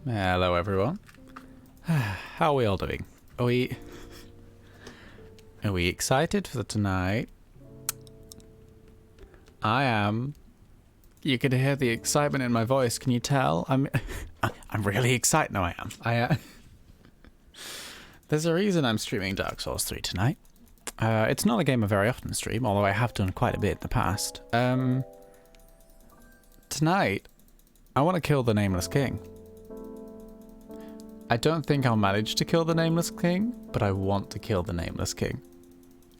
Hello everyone. How are we all doing? Are we excited for tonight? I am. You can hear the excitement in my voice. Can you tell? I'm really excited. No, I am. There's a reason I'm streaming Dark Souls 3 tonight. It's not a game I very often stream, although I have done quite a bit in the past. Tonight, I want to kill the Nameless King. I don't think I'll manage to kill the Nameless King, but I want to kill the Nameless King.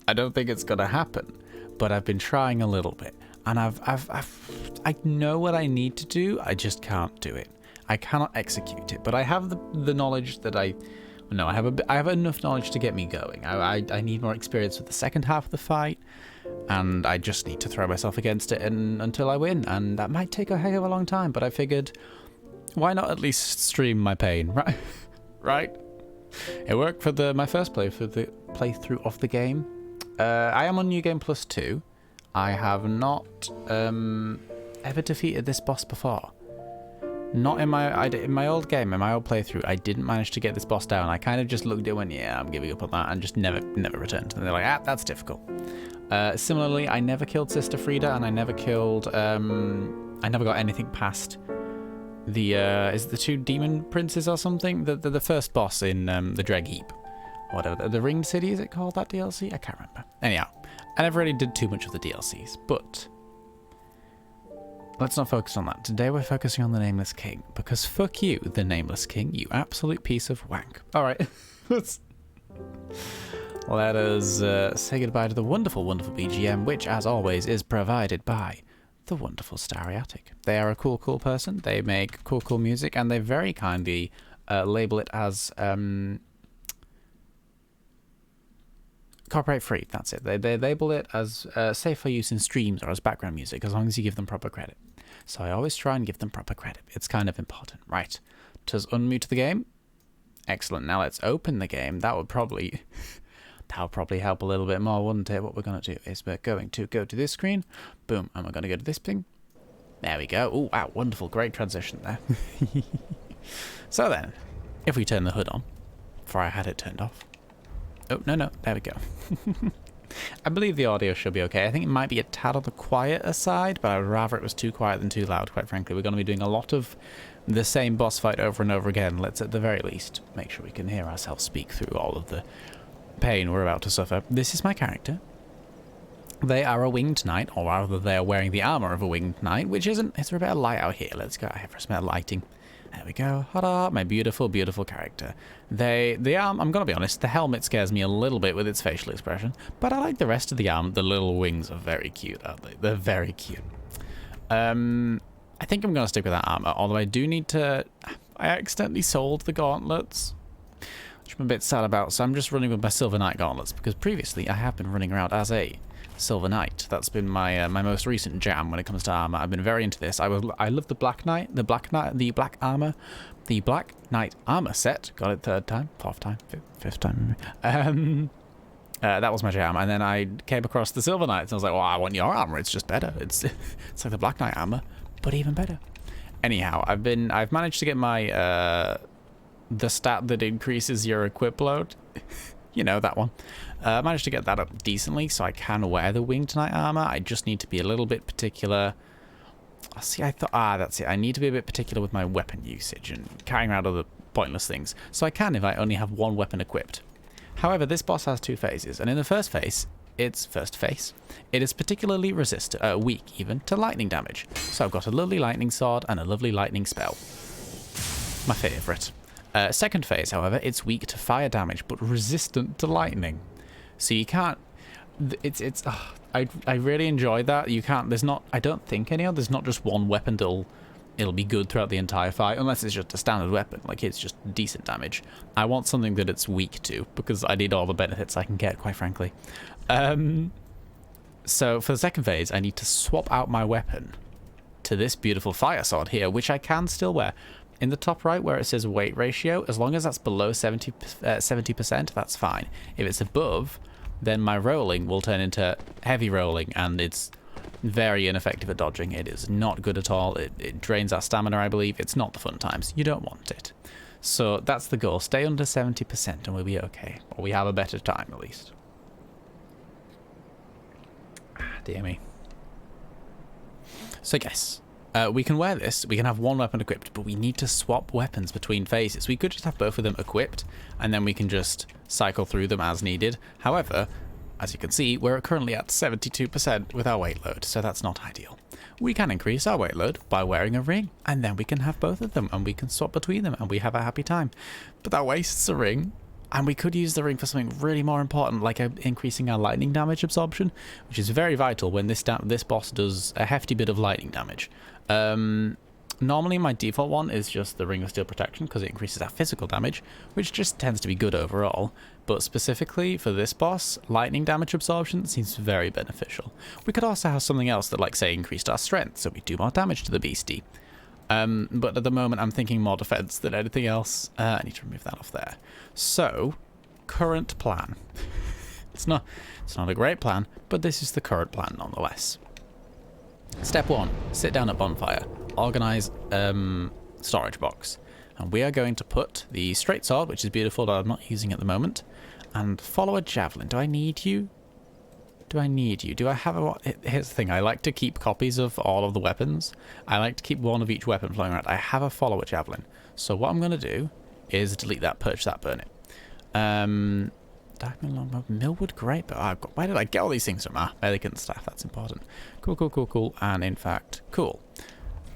I don't think it's gonna happen, but I've been trying a little bit, and I know what I need to do. I just can't do it. I cannot execute it, but I have the knowledge that I have enough knowledge to get me going. I need more experience with the second half of the fight, and I just need to throw myself against it until I win, and that might take a heck of a long time. But I figured, why not at least stream my pain, right? Right? It worked for my first playthrough of the game. I am on New Game Plus 2. I have not ever defeated this boss before. Not in my old game, in my old playthrough, I didn't manage to get this boss down. I kind of just looked at it and went, yeah, I'm giving up on that, and just never returned. And they're like, that's difficult. Similarly, I never killed Sister Frida, and I never got anything past the is it the two demon princes or something? The first boss in the Dreg Heap, or whatever. The Ringed City, is it called, that DLC? I can't remember. Anyhow, I never really did too much of the DLCs, but let's not focus on that. Today we're focusing on the Nameless King, because fuck you, the Nameless King, you absolute piece of wank. All right, let us say goodbye to the wonderful, wonderful BGM, which, as always, is provided by the wonderful Stariatic. They are a cool person. They make cool music, and they very kindly label it as copyright free. That's it. They label it as safe for use in streams or as background music, as long as you give them proper credit. So I always try and give them proper credit. It's kind of important. Right. Just unmute the game. Excellent. Now let's open the game. That would probably help a little bit more, wouldn't it? What we're going to do is we're going to go to this screen. Boom. And we're going to go to this thing. There we go. Oh, wow. Wonderful. Great transition there. So then, if we turn the hood on, before I had it turned off. Oh, no. There we go. I believe the audio should be okay. I think it might be a tad on the quieter side, but I'd rather it was too quiet than too loud, quite frankly. We're going to be doing a lot of the same boss fight over and over again. Let's, at the very least, make sure we can hear ourselves speak through all of the pain we're about to suffer. This is my character. They are a winged knight, or rather they are wearing the armor of a winged knight, which isn't... Is there a bit of light out here? Let's go out here for some better lighting. There we go. Ta-da! My beautiful, beautiful character. The arm, I'm going to be honest, the helmet scares me a little bit with its facial expression, but I like the rest of the arm. The little wings are very cute, aren't they? They're very cute. I think I'm going to stick with that armor, although I do need to... I accidentally sold the gauntlets, which I'm a bit sad about, so I'm just running with my Silver Knight gauntlets, because previously I have been running around as a Silver Knight. That's been my my most recent jam when it comes to armor. I've been very into this. I love the Black Knight, the Black armor, the Black Knight armor set. Got it third time, fourth time, fifth time. That was my jam, and then I came across the Silver Knights, and I was like, well, I want your armor. It's just better. It's like the Black Knight armor, but even better. Anyhow, I've managed to get my the stat that increases your equip load. You know, that one. I managed to get that up decently, so I can wear the Winged Knight armor. I just need to be a little bit particular. See, I thought, that's it. I need to be a bit particular with my weapon usage and carrying around other pointless things. So I can if I only have one weapon equipped. However, this boss has two phases, and in the first phase, it is particularly weak even to lightning damage. So I've got a lovely lightning sword and a lovely lightning spell. My favourite. Second phase, however, it's weak to fire damage, but resistant to lightning. So you can't... I really enjoy that. You can't... There's not... I don't think anyhow, there's not just one weapon it'll be good throughout the entire fight, unless it's just a standard weapon. Like, it's just decent damage. I want something that it's weak to, because I need all the benefits I can get, quite frankly. So for the second phase, I need to swap out my weapon to this beautiful fire sword here, which I can still wear. In the top right where it says weight ratio, as long as that's below 70%, that's fine. If it's above, then my rolling will turn into heavy rolling, and it's Very ineffective at dodging. It is not good at all. It drains our stamina, I believe. It's not the fun times. You don't want it. So that's the goal. Stay under 70% and we'll be okay. Or we have a better time, at least. Dear me. So yes, we can wear this. We can have one weapon equipped, but we need to swap weapons between phases. We could just have both of them equipped, and then we can just cycle through them as needed. However, as you can see, we're currently at 72% with our weight load, so that's not ideal. We can increase our weight load by wearing a ring, and then we can have both of them, and we can swap between them, and we have a happy time. But that wastes a ring, and we could use the ring for something really more important, like increasing our lightning damage absorption, which is very vital when this boss does a hefty bit of lightning damage. Normally my default one is just the Ring of Steel Protection because it increases our physical damage, which just tends to be good overall, but specifically for this boss, lightning damage absorption seems very beneficial. We could also have something else that, like, say, increased our strength, so we do more damage to the beastie. But at the moment I'm thinking more defense than anything else. I need to remove that off there. So, current plan. It's not a great plan, but this is the current plan nonetheless. Step 1, sit down at bonfire. Organize storage box, and we are going to put the straight sword, which is beautiful that I'm not using at the moment, and follow a javelin. Do I need you? Do I need you? Do I have a... Here's the thing, I like to keep copies of all of the weapons. I like to keep one of each weapon flowing around. I have a follower javelin, so what I'm going to do is delete that, purge that, burn it. Diamond longbow, millwood great, but where did I get all these things from? Elegant staff, that's important. Cool, and in fact, cool.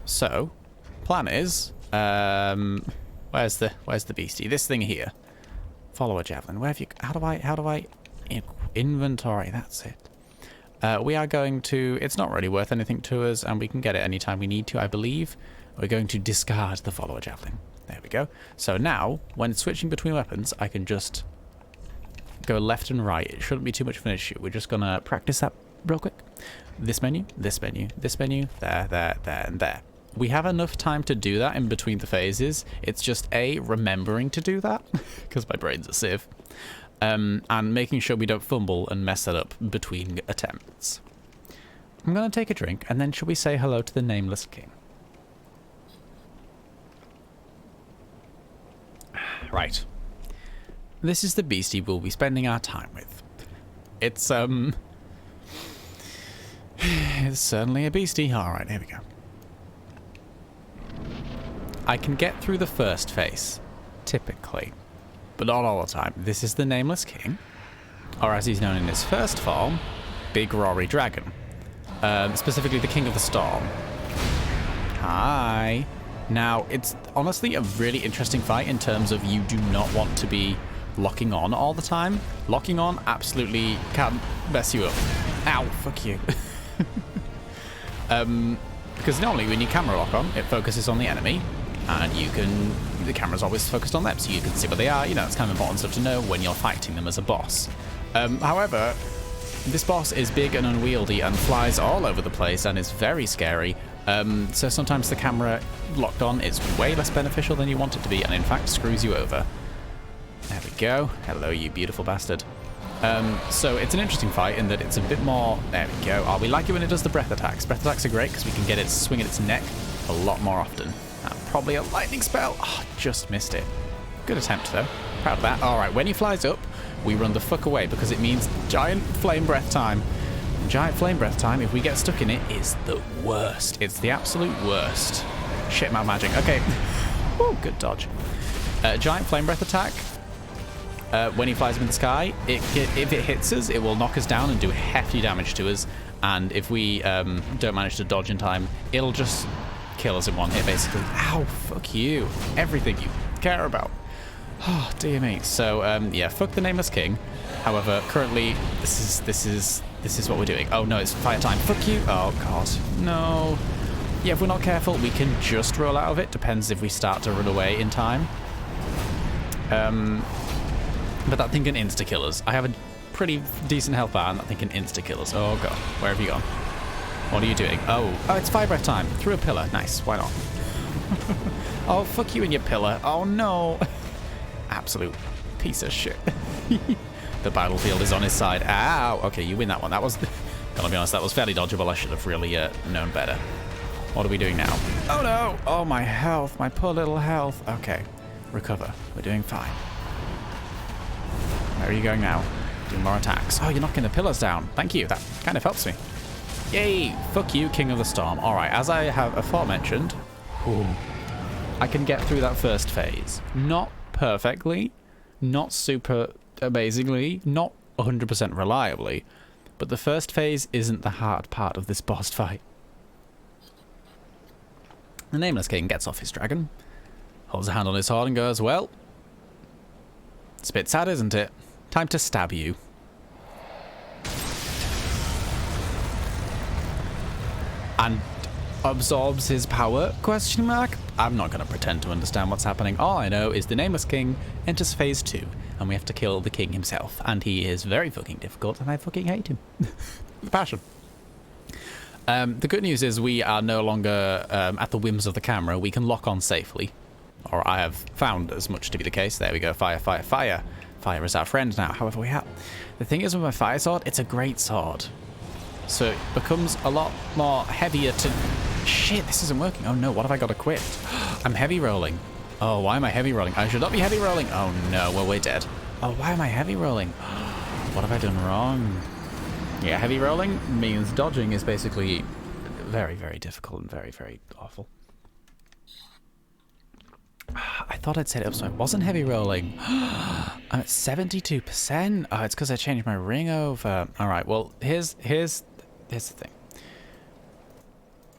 So, plan is, where's the beastie? This thing here. Follow a javelin. Where have you? How do I? Inventory. That's it. We are going to. It's not really worth anything to us, and we can get it anytime we need to. I believe we're going to discard the follower javelin. There we go. So now, when switching between weapons, I can just go left and right. It shouldn't be too much of an issue. We're just gonna practice that real quick. This menu, this menu, this menu, there, and there. We have enough time to do that in between the phases. It's just remembering to do that, because my brain's a sieve, and making sure we don't fumble and mess that up between attempts. I'm going to take a drink, and then shall we say hello to the Nameless King? Right. This is the beastie we'll be spending our time with. It's certainly a beastie. Alright, here we go. I can get through the first phase, typically, but not all the time. This is the Nameless King, or as he's known in his first form, Big Rory Dragon. Specifically the King of the Storm. Hi. Now, it's honestly a really interesting fight in terms of you do not want to be locking on all the time. Locking on absolutely can mess you up. Ow, fuck you. Because normally when you camera lock on, it focuses on the enemy, and the camera's always focused on them, so you can see where they are. You know, it's kind of important stuff to know when you're fighting them as a boss. However, this boss is big and unwieldy and flies all over the place and is very scary. So sometimes the camera locked on is way less beneficial than you want it to be, and in fact screws you over. There we go. Hello, you beautiful bastard. So it's an interesting fight in that it's a bit more... There we go. Oh, we like it when it does the breath attacks. Breath attacks are great because we can get it to swing at its neck a lot more often. And probably a lightning spell. Oh, just missed it. Good attempt, though. Proud of that. All right, when he flies up, we run the fuck away because it means giant flame breath time. And giant flame breath time, if we get stuck in it, is the worst. It's the absolute worst. Shit, my magic. Okay. Woo, good dodge. Giant flame breath attack. When he flies up in the sky, if it hits us, it will knock us down and do hefty damage to us. And if we don't manage to dodge in time, it'll just kill us in one hit, basically. Ow, fuck you. Everything you care about. Oh, dear me. So, yeah, fuck the Nameless King. However, currently, this is what we're doing. Oh, no, it's fire time. Fuck you. Oh, God. No. Yeah, if we're not careful, we can just roll out of it. Depends if we start to run away in time. But that thing can insta-kill us. I have a pretty decent health bar, and that thing can insta-kill us. Oh, God. Where have you gone? What are you doing? Oh, it's fire breath time. Through a pillar. Nice. Why not? Oh, fuck you and your pillar. Oh, no. Absolute piece of shit. The battlefield is on his side. Ow. Okay, you win that one. That Gotta be honest, that was fairly dodgeable. I should have really known better. What are we doing now? Oh no! Oh, my health. My poor little health. Okay. Recover. We're doing fine. Where are you going now? Doing more attacks. Oh, you're knocking the pillars down. Thank you. That kind of helps me. Yay! Fuck you, King of the Storm. Alright, as I have aforementioned, I can get through that first phase. Not perfectly, not super amazingly, not 100% reliably, but the first phase isn't the hard part of this boss fight. The Nameless King gets off his dragon, holds a hand on his sword and goes, well, it's a bit sad, isn't it? Time to stab you. And absorbs his power, question mark? I'm not going to pretend to understand what's happening. All I know is the Nameless King enters phase 2, and we have to kill the king himself. And he is very fucking difficult, and I fucking hate him. With passion. The good news is we are no longer at the whims of the camera. We can lock on safely. Or I have found as much to be the case. There we go. Fire, fire, fire. Fire is our friend now. However, the thing is with my fire sword, it's a great sword. So it becomes a lot more heavier to... Shit, this isn't working. Oh no, what have I got equipped? I'm heavy rolling. Oh, why am I heavy rolling? I should not be heavy rolling. Oh no, well, we're dead. Oh, why am I heavy rolling? What have I done wrong? Yeah, heavy rolling means dodging is basically very, very difficult and very, very awful. I thought I'd set it up so I wasn't heavy rolling. I'm at 72%. Oh, it's because I changed my ring over. All right, well, here's the thing.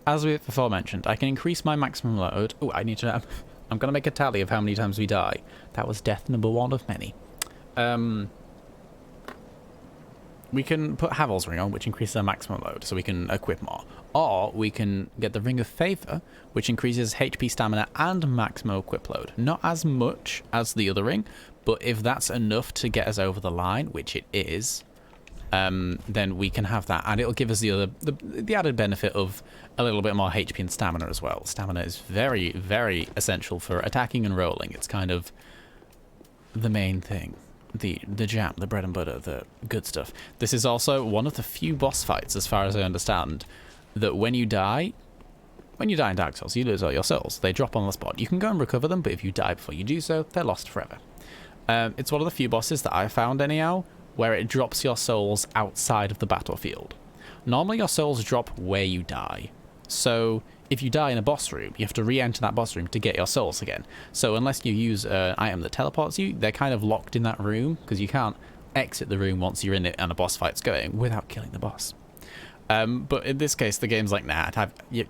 As we've before mentioned, I can increase my maximum load. Oh, I'm going to make a tally of how many times we die. That was death number 1 of many. We can put Havel's ring on, which increases our maximum load, so we can equip more. Or we can get the Ring of Favor, which increases HP, stamina, and maximum equip load. Not as much as the other ring, but if that's enough to get us over the line, which it is, then we can have that, and it'll give us the added benefit of a little bit more HP and stamina as well. Stamina is very, very essential for attacking and rolling. It's kind of the main thing. The jam, the bread and butter, the good stuff. This is also one of the few boss fights, as far as I understand, that when you die in Dark Souls, you lose all your souls. They drop on the spot. You can go and recover them, but if you die before you do so, they're lost forever. It's one of the few bosses that I found anyhow, where it drops your souls outside of the battlefield. Normally your souls drop where you die. So if you die in a boss room, you have to re-enter that boss room to get your souls again. So unless you use an item that teleports you, they're kind of locked in that room, because you can't exit the room once you're in it and a boss fight's going without killing the boss. But in this case, the game's like, nah, have your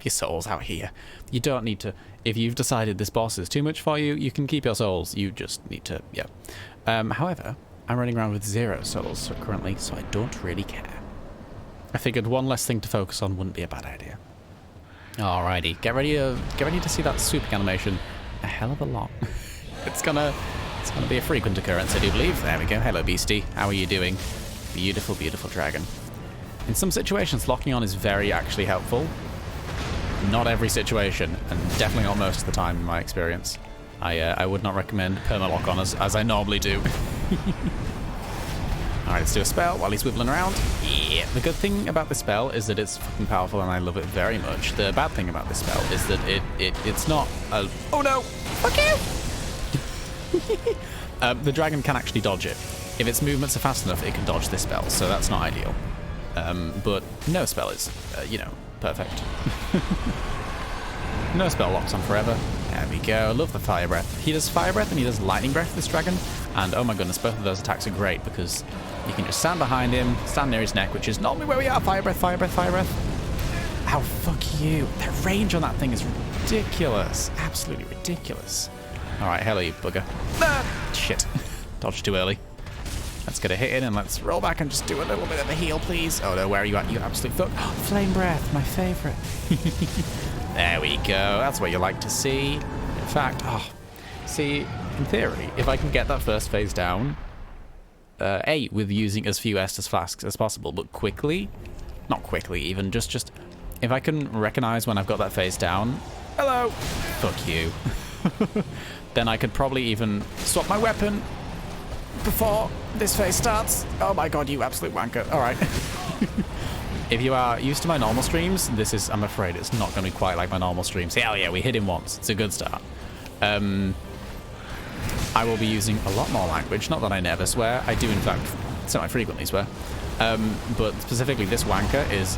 souls out here. You don't need to... If you've decided this boss is too much for you, you can keep your souls. You just need to... Yeah. However, I'm running around with 0 souls currently, so I don't really care. I figured one less thing to focus on wouldn't be a bad idea. Alrighty, get ready to see that swooping animation a hell of a lot. It's gonna be a frequent occurrence, I do believe. There we go. Hello, beastie. How are you doing? Beautiful, beautiful dragon. In some situations, locking on is very actually helpful. Not every situation, and definitely not most of the time in my experience. I would not recommend perma-lock on as I normally do. Alright, let's do a spell while he's wibbling around. Yeah. The good thing about this spell is that it's fucking powerful and I love it very much. The bad thing about this spell is that it's not a... Oh no! Fuck you! The dragon can actually dodge it. If its movements are fast enough, it can dodge this spell, so that's not ideal. But no spell is, perfect. No spell locks on forever. There we go. I love the fire breath. He does fire breath and he does lightning breath, this dragon. And oh my goodness, both of those attacks are great because you can just stand behind him, stand near his neck, which is normally where we are. Fire breath, fire breath, fire breath. Ow, fuck you. That range on that thing is ridiculous. Absolutely ridiculous. Alright, hello, you bugger. Ah, shit. Dodged too early. Let's get a hit in and let's roll back and just do a little bit of a heal, please. Oh no, where are you at? You absolute fuck. Flame breath, my favorite. There we go. That's what you like to see. In fact, see, in theory, if I can get that first phase down, with using as few Estus flasks as possible, but quickly, not quickly even, just if I can recognize when I've got that phase down, hello, fuck you, then I could probably even swap my weapon before this phase starts. Oh my god, you absolute wanker. All right. If you are used to my normal streams, this is, I'm afraid, it's not going to be quite like my normal streams. Hell yeah, we hit him once. It's a good start. I will be using a lot more language. Not that I never swear. I do, in fact, semi-frequently swear. But specifically, this wanker is...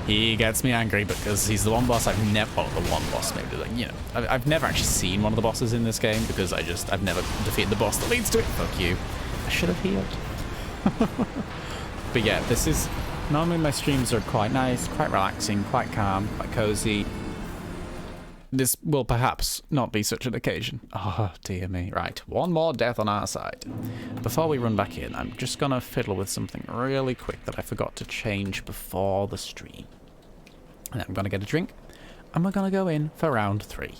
he gets me angry because he's the one boss I've never... Well, the one boss, maybe. Like, you know, I've never actually seen one of the bosses in this game because I've never defeated the boss that leads to it. Fuck you. I should have healed. But yeah, this is... Normally my streams are quite nice, quite relaxing, quite calm, quite cozy. This will perhaps not be such an occasion. Oh, dear me. Right, one more death on our side. Before we run back in, I'm just going to fiddle with something really quick that I forgot to change before the stream. And then I'm going to get a drink, and we're going to go in for round 3.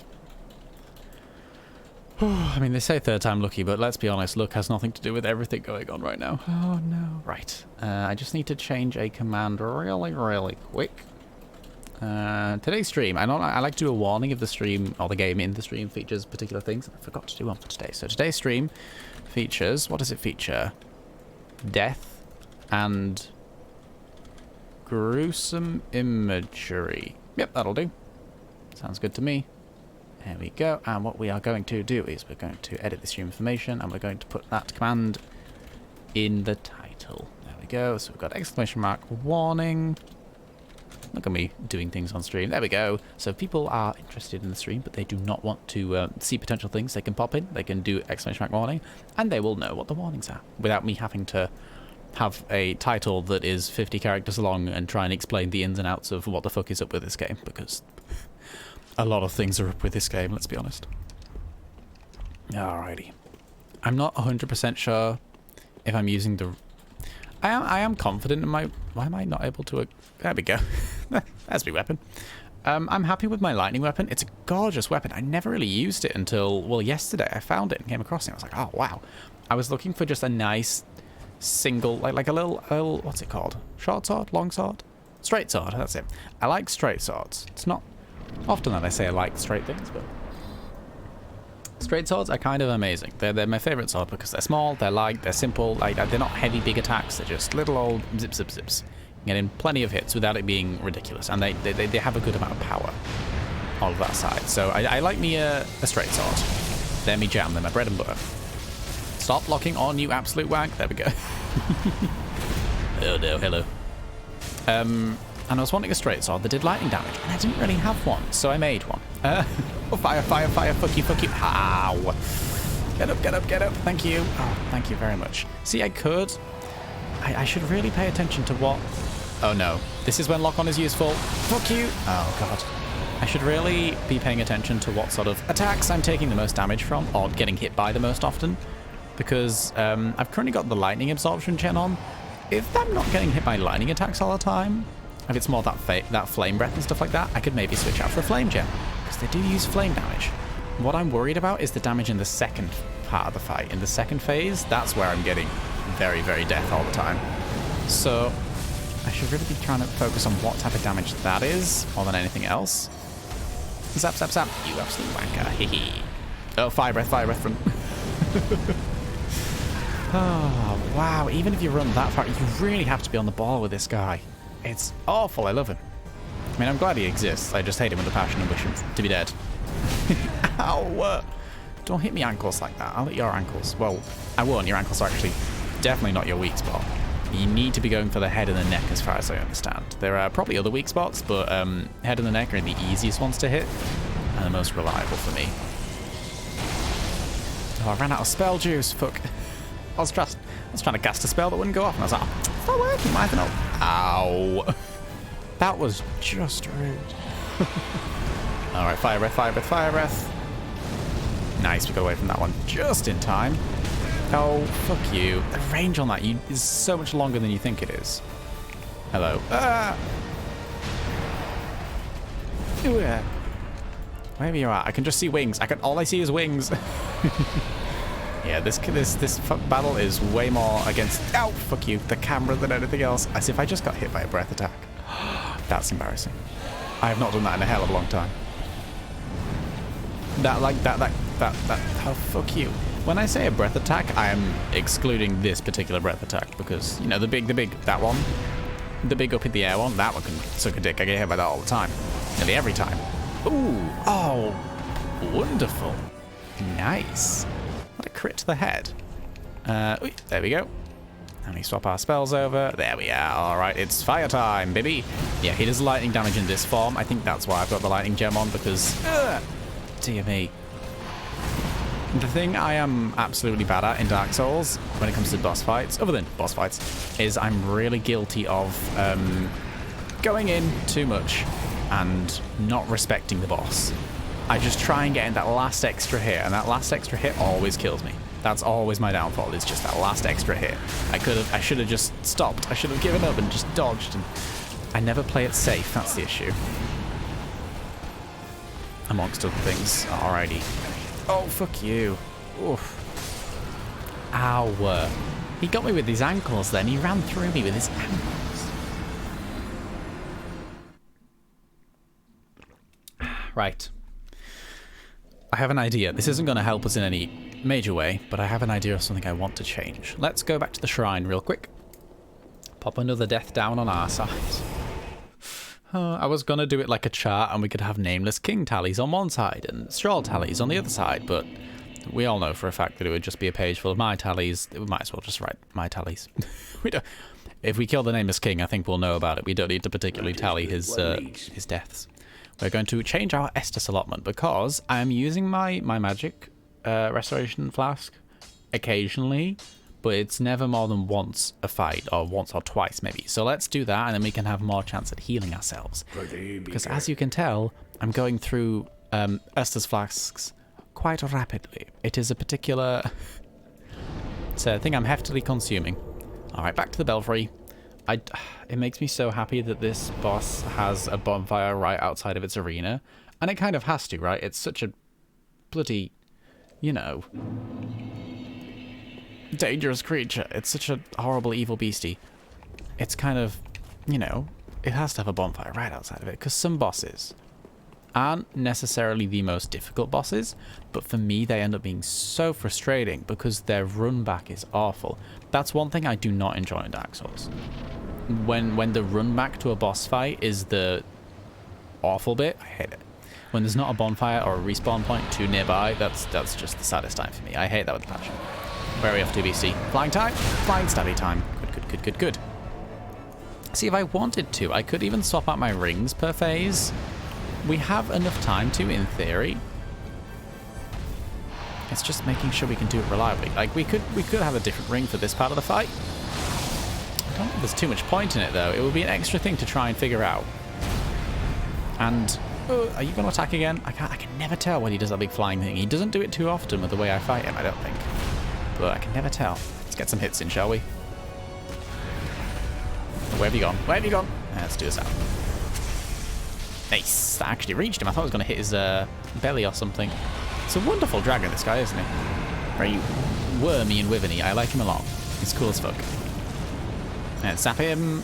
I mean, they say third time lucky, but let's be honest, luck has nothing to do with everything going on right now. Oh, no. Right, I just need to change a command really quick. Today's stream, I like to do a warning if the stream or the game in the stream features particular things. I forgot to do one for today. So today's stream features, what does it feature? Death and gruesome imagery. Yep, that'll do. Sounds good to me. There we go. And what we are going to do is we're going to edit the stream information and we're going to put that command in the title. There we go. So we've got exclamation mark warning. Look at me doing things on stream. There we go. So if people are interested in the stream, but they do not want to see potential things, they can pop in, they can do exclamation mark warning, and they will know what the warnings are without me having to have a title that is 50 characters long and try and explain the ins and outs of what the fuck is up with this game, because a lot of things are up with this game, let's be honest. Alrighty. I'm not 100% sure if I'm using the... I am confident in my... Why am I not able to... There we go. That's my weapon. I'm happy with my lightning weapon. It's a gorgeous weapon. I never really used it until, well, yesterday. I found it and came across it. I was like, oh, wow. I was looking for just a nice single... Like a little... What's it called? Short sword? Long sword? Straight sword. That's it. I like straight swords. It's not often that I say I like straight things, but... Straight swords are kind of amazing. They're my favourite sword because they're small, they're light, they're simple. Like, they're not heavy, big attacks. They're just little old zip, zip, zips. Get in plenty of hits without it being ridiculous. And they have a good amount of power. All of that aside. So I like me a straight sword. They're me jam. They're my bread and butter. Stop locking on, you absolute wank. There we go. Oh no, hello. And I was wanting a straight sword that did lightning damage, and I didn't really have one, so I made one. Oh, fire, fire, fire, fuck you, fuck you. Ow. Get up, get up, get up. Thank you. Oh, thank you very much. See, I could. I should really pay attention to what... Oh, no. This is when lock-on is useful. Fuck you. Oh, God. I should really be paying attention to what sort of attacks I'm taking the most damage from, or getting hit by the most often, because I've currently got the lightning absorption gen on. If I'm not getting hit by lightning attacks all the time, if it's more that flame breath and stuff like that, I could maybe switch out for a flame gem, because they do use flame damage. What I'm worried about is the damage in the second part of the fight. In the second phase, that's where I'm getting very, very death all the time. So I should really be trying to focus on what type of damage that is, more than anything else. Zap, zap, zap. You absolute wanker. Hehe. Oh, fire breath from... Oh, wow. Even if you run that far, you really have to be on the ball with this guy. It's awful. I love him. I mean, I'm glad he exists. I just hate him with a passion and wish him to be dead. Ow! Don't hit me ankles like that. I'll hit your ankles. Well, I won't. Your ankles are actually definitely not your weak spot. You need to be going for the head and the neck as far as I understand. There are probably other weak spots, but head and the neck are the easiest ones to hit and the most reliable for me. Oh, I ran out of spell juice. Fuck. I was trying to cast a spell that wouldn't go off, and I was like, oh, it's not working, why not? Ow. That was just rude. Alright, fire breath, fire breath, fire breath. Nice, we got away from that one just in time. Oh, fuck you. The range on that is so much longer than you think it is. Hello. Ah! Wherever you are, I can just see wings. All I see is wings. Yeah, this battle is way more against... Ow, fuck you. The camera than anything else. As if I just got hit by a breath attack. That's embarrassing. I have not done that in a hell of a long time. Oh, fuck you. When I say a breath attack, I am excluding this particular breath attack because, you know, the big, that one, the big up in the air one, that one can suck a dick. I get hit by that all the time, nearly every time. Ooh, oh, wonderful, nice. What a crit to the head. There we go. And we swap our spells over. There we are. All right, it's fire time, baby. Yeah, he does lightning damage in this form. I think that's why I've got the lightning gem on because, dear me. The thing I am absolutely bad at in Dark Souls when it comes to boss fights, other than boss fights, is I'm really guilty of going in too much and not respecting the boss. I just try and get in that last extra hit, and that last extra hit always kills me. That's always my downfall, is just that last extra hit. I should have just stopped. I should have given up and just dodged, and I never play it safe, that's the issue. Amongst other things. Alrighty. Oh, fuck you. Oof. Ow. He got me with his ankles then. He ran through me with his ankles. Right. I have an idea. This isn't going to help us in any major way, but I have an idea of something I want to change. Let's go back to the shrine real quick. Pop another death down on our side. I was going to do it like a chart and we could have nameless king tallies on one side and Sjoll tallies on the other side, but we all know for a fact that it would just be a page full of my tallies. We might as well just write my tallies. If we kill the nameless king, I think we'll know about it. We don't need to particularly tally his deaths. We're going to change our Estus allotment because I am using my magic restoration flask occasionally, but it's never more than once a fight, or once or twice maybe. So let's do that, and then we can have more chance at healing ourselves. Because as you can tell, I'm going through Estus flasks quite rapidly. It is a particular... it's a thing I'm heftily consuming. Alright, back to the belfry. It makes me so happy that this boss has a bonfire right outside of its arena. And it kind of has to, right? It's such a bloody, you know, dangerous creature. It's such a horrible, evil beastie. It's kind of, you know, it has to have a bonfire right outside of it. Because some bosses aren't necessarily the most difficult bosses, but for me they end up being so frustrating because their run back is awful. That's one thing I do not enjoy in Dark Souls. When the run back to a boss fight is the awful bit, I hate it. When there's not a bonfire or a respawn point too nearby, that's just the saddest time for me. I hate that with passion. Where are we off to, BC? Flying time? Flying stabby time. Good. See, if I wanted to, I could even swap out my rings per phase. We have enough time to, in theory. It's just making sure we can do it reliably. Like, we could have a different ring for this part of the fight. I don't think there's too much point in it, though. It would be an extra thing to try and figure out. And, are you going to attack again? I can never tell when he does that big flying thing. He doesn't do it too often with the way I fight him, I don't think. But I can never tell. Let's get some hits in, shall we? Where have you gone? Where have you gone? Let's do this out. Nice. That actually reached him. I thought I was going to hit his belly or something. It's a wonderful dragon, this guy, isn't he? Very wormy and wiveny. I like him a lot. He's cool as fuck. And zap him.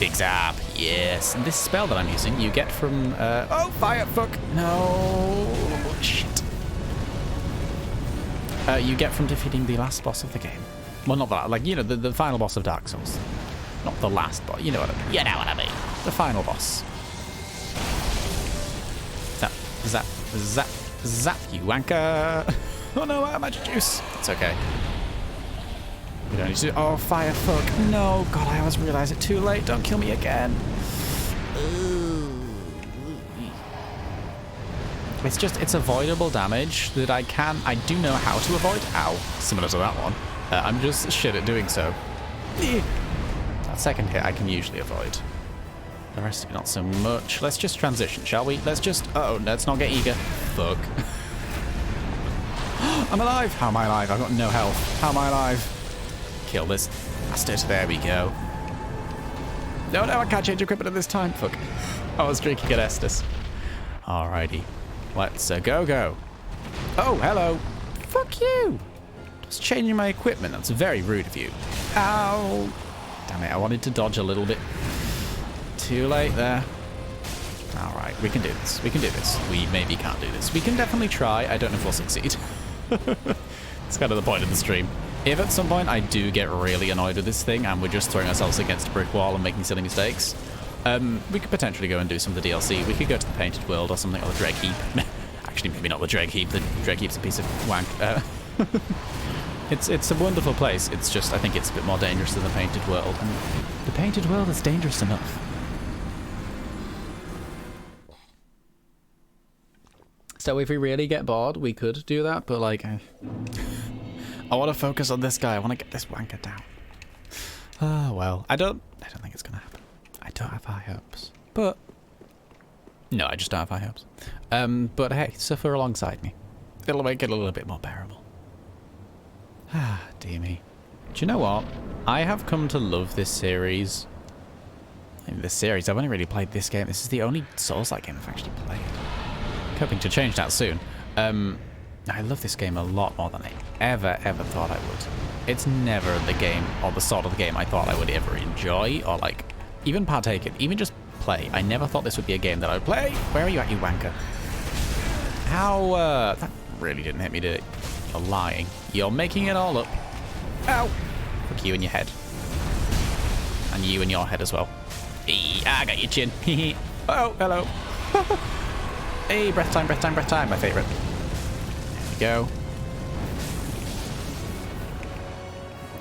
Big zap. Yes. And this spell that I'm using, you get from... oh, fire! Fuck! No! Shit. You get from defeating the last boss of the game. Well, not that. Like, you know, the final boss of Dark Souls. Not the last boss. You know what I mean. You know what I mean. The final boss. Zap, you wanker. Oh no, I have magic juice. It's okay. We don't need to... oh, fire, fuck. No, God, I always realize it too late. Don't kill me again. It's avoidable damage that I do know how to avoid. Ow, similar to that one. I'm just shit at doing so. That second hit I can usually avoid. The rest of it, not so much. Let's just transition, shall we? Let's just... uh-oh, let's not get eager. Fuck. I'm alive! How am I alive? I've got no health. How am I alive? Kill this bastard. There we go. No, I can't change equipment at this time. Fuck. I was drinking at Estus. Alrighty. Let's go. Oh, hello. Fuck you. Just changing my equipment. That's very rude of you. Ow. Damn it, I wanted to dodge a little bit. Too late there. Alright, we can do this. We maybe can't do this. We can definitely try. I don't know if we'll succeed. It's kind of the point of the stream. If at some point I do get really annoyed with this thing and we're just throwing ourselves against a brick wall and making silly mistakes, we could potentially go and do some of the DLC. We could go to the Painted World or something, or the Dreg Heap. Actually, maybe not the Dreg Heap. The Dreg Heap's a piece of wank. It's a wonderful place. It's just, I think it's a bit more dangerous than the Painted World. And the Painted World is dangerous enough. So if we really get bored, we could do that, but like, I want to focus on this guy. I want to get this wanker down. Oh, well, I don't think it's going to happen. I don't have high hopes, but no, I just don't have high hopes. But hey, suffer alongside me. It'll make it a little bit more bearable. Ah, dear me. Do you know what? I have come to love this series. I've only really played this game. This is the only Souls-like game I've actually played. I'm hoping to change that soon. I love this game a lot more than I ever thought I would. It's never the game, or the sort of game I thought I would ever enjoy, or like, even partake in, even just play. I never thought this would be a game that I would play. Where are you at, you wanker? How, that really didn't hit me, did it? You're lying. You're making it all up. Ow! Fuck you in your head. And you in your head as well. Eee, I got your chin. Oh, hello. Hey, breath time, my favourite. There we go.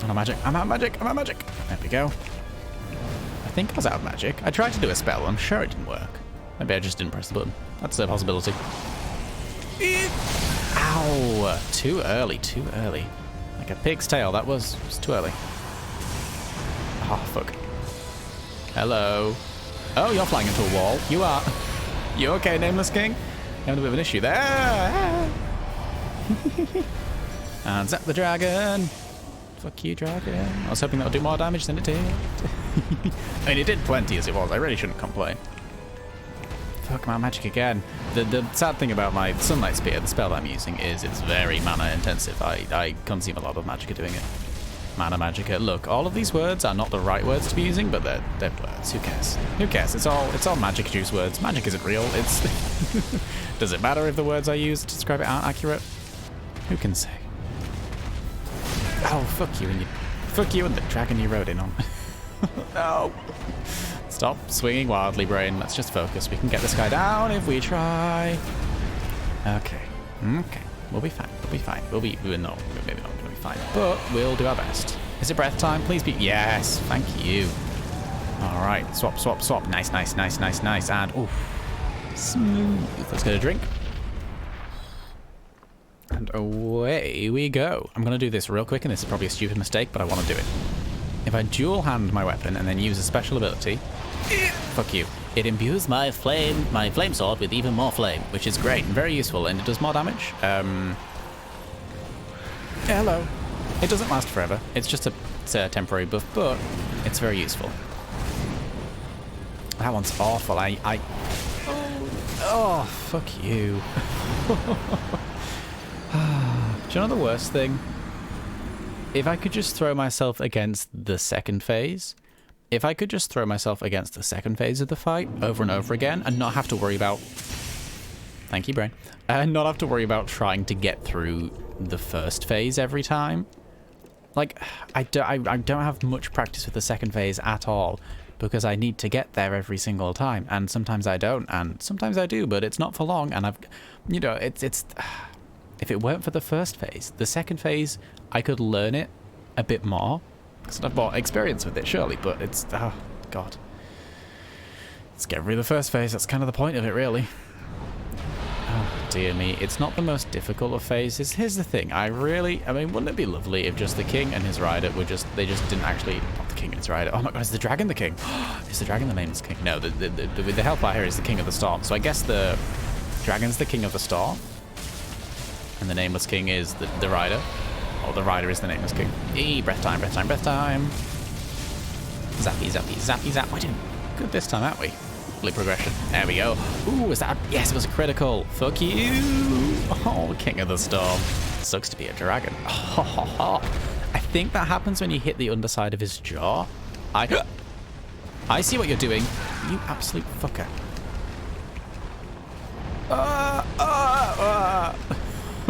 I'm out of magic. There we go. I think I was out of magic. I tried to do a spell. I'm sure it didn't work. Maybe I just didn't press the button. That's a possibility. Ow! Too early. Like a pig's tail. That was too early. Oh, fuck. Hello. Oh, you're flying into a wall. You are. You okay, Nameless King? You having a bit of an issue there. And zap the dragon. Fuck you, dragon. I was hoping that would do more damage than it did. I mean, it did plenty as it was. I really shouldn't complain. Fuck my magic again. The sad thing about my Sunlight Spear, the spell I'm using, is it's very mana intensive. I consume a lot of magicka doing it. Mana magicka. Look, all of these words are not the right words to be using, but they're words. Who cares? Who cares? It's all magic juice words. Magic isn't real. It's does it matter if the words I use to describe it aren't accurate? Who can say? Oh, fuck you and the dragon you rode in on. No. Stop swinging wildly, brain. Let's just focus. We can get this guy down if we try. Okay. We'll be fine. We're not maybe not going to be fine, but we'll do our best. Is it breath time? Please be. Yes. Thank you. All right. Swap. Nice. And oof. Smooth. Let's get a drink. And away we go. I'm going to do this real quick, and this is probably a stupid mistake, but I want to do it. If I dual hand my weapon and then use a special ability, fuck you. It imbues my flame sword with even more flame, which is great and very useful, and it does more damage. Hello. It doesn't last forever. It's just a temporary buff, but it's very useful. That one's awful. Oh, fuck you. Do you know the worst thing? If I could just throw myself against the second phase, of the fight over and over again and not have to worry about... Thank you, brain. And not have to worry about trying to get through the first phase every time. Like, I don't have much practice with the second phase at all because I need to get there every single time. And sometimes I don't, and sometimes I do, but it's not for long. And it's... If it weren't for the first phase, the second phase, I could learn it a bit more. Because I've more experience with it, surely, but it's... Oh, God. Let's get rid of the first phase. That's kind of the point of it, really. Oh, dear me. It's not the most difficult of phases. Here's the thing. I mean, wouldn't it be lovely if just the king and his rider were just... They just didn't actually... Not the king and his rider. Oh, my God, is the dragon the king? Is the dragon the nameless king? No, the Hellfire here is the king of the storm. So I guess the dragon's the king of the storm. And the nameless king is the rider. Or the rider is the nameless king. Breath time. Zappy. We're doing good this time, aren't we? Lovely progression. There we go. Ooh, is that... Yes, it was a critical. Fuck you. Oh, king of the storm. Sucks to be a dragon. I think that happens when you hit the underside of his jaw. I see what you're doing. You absolute fucker.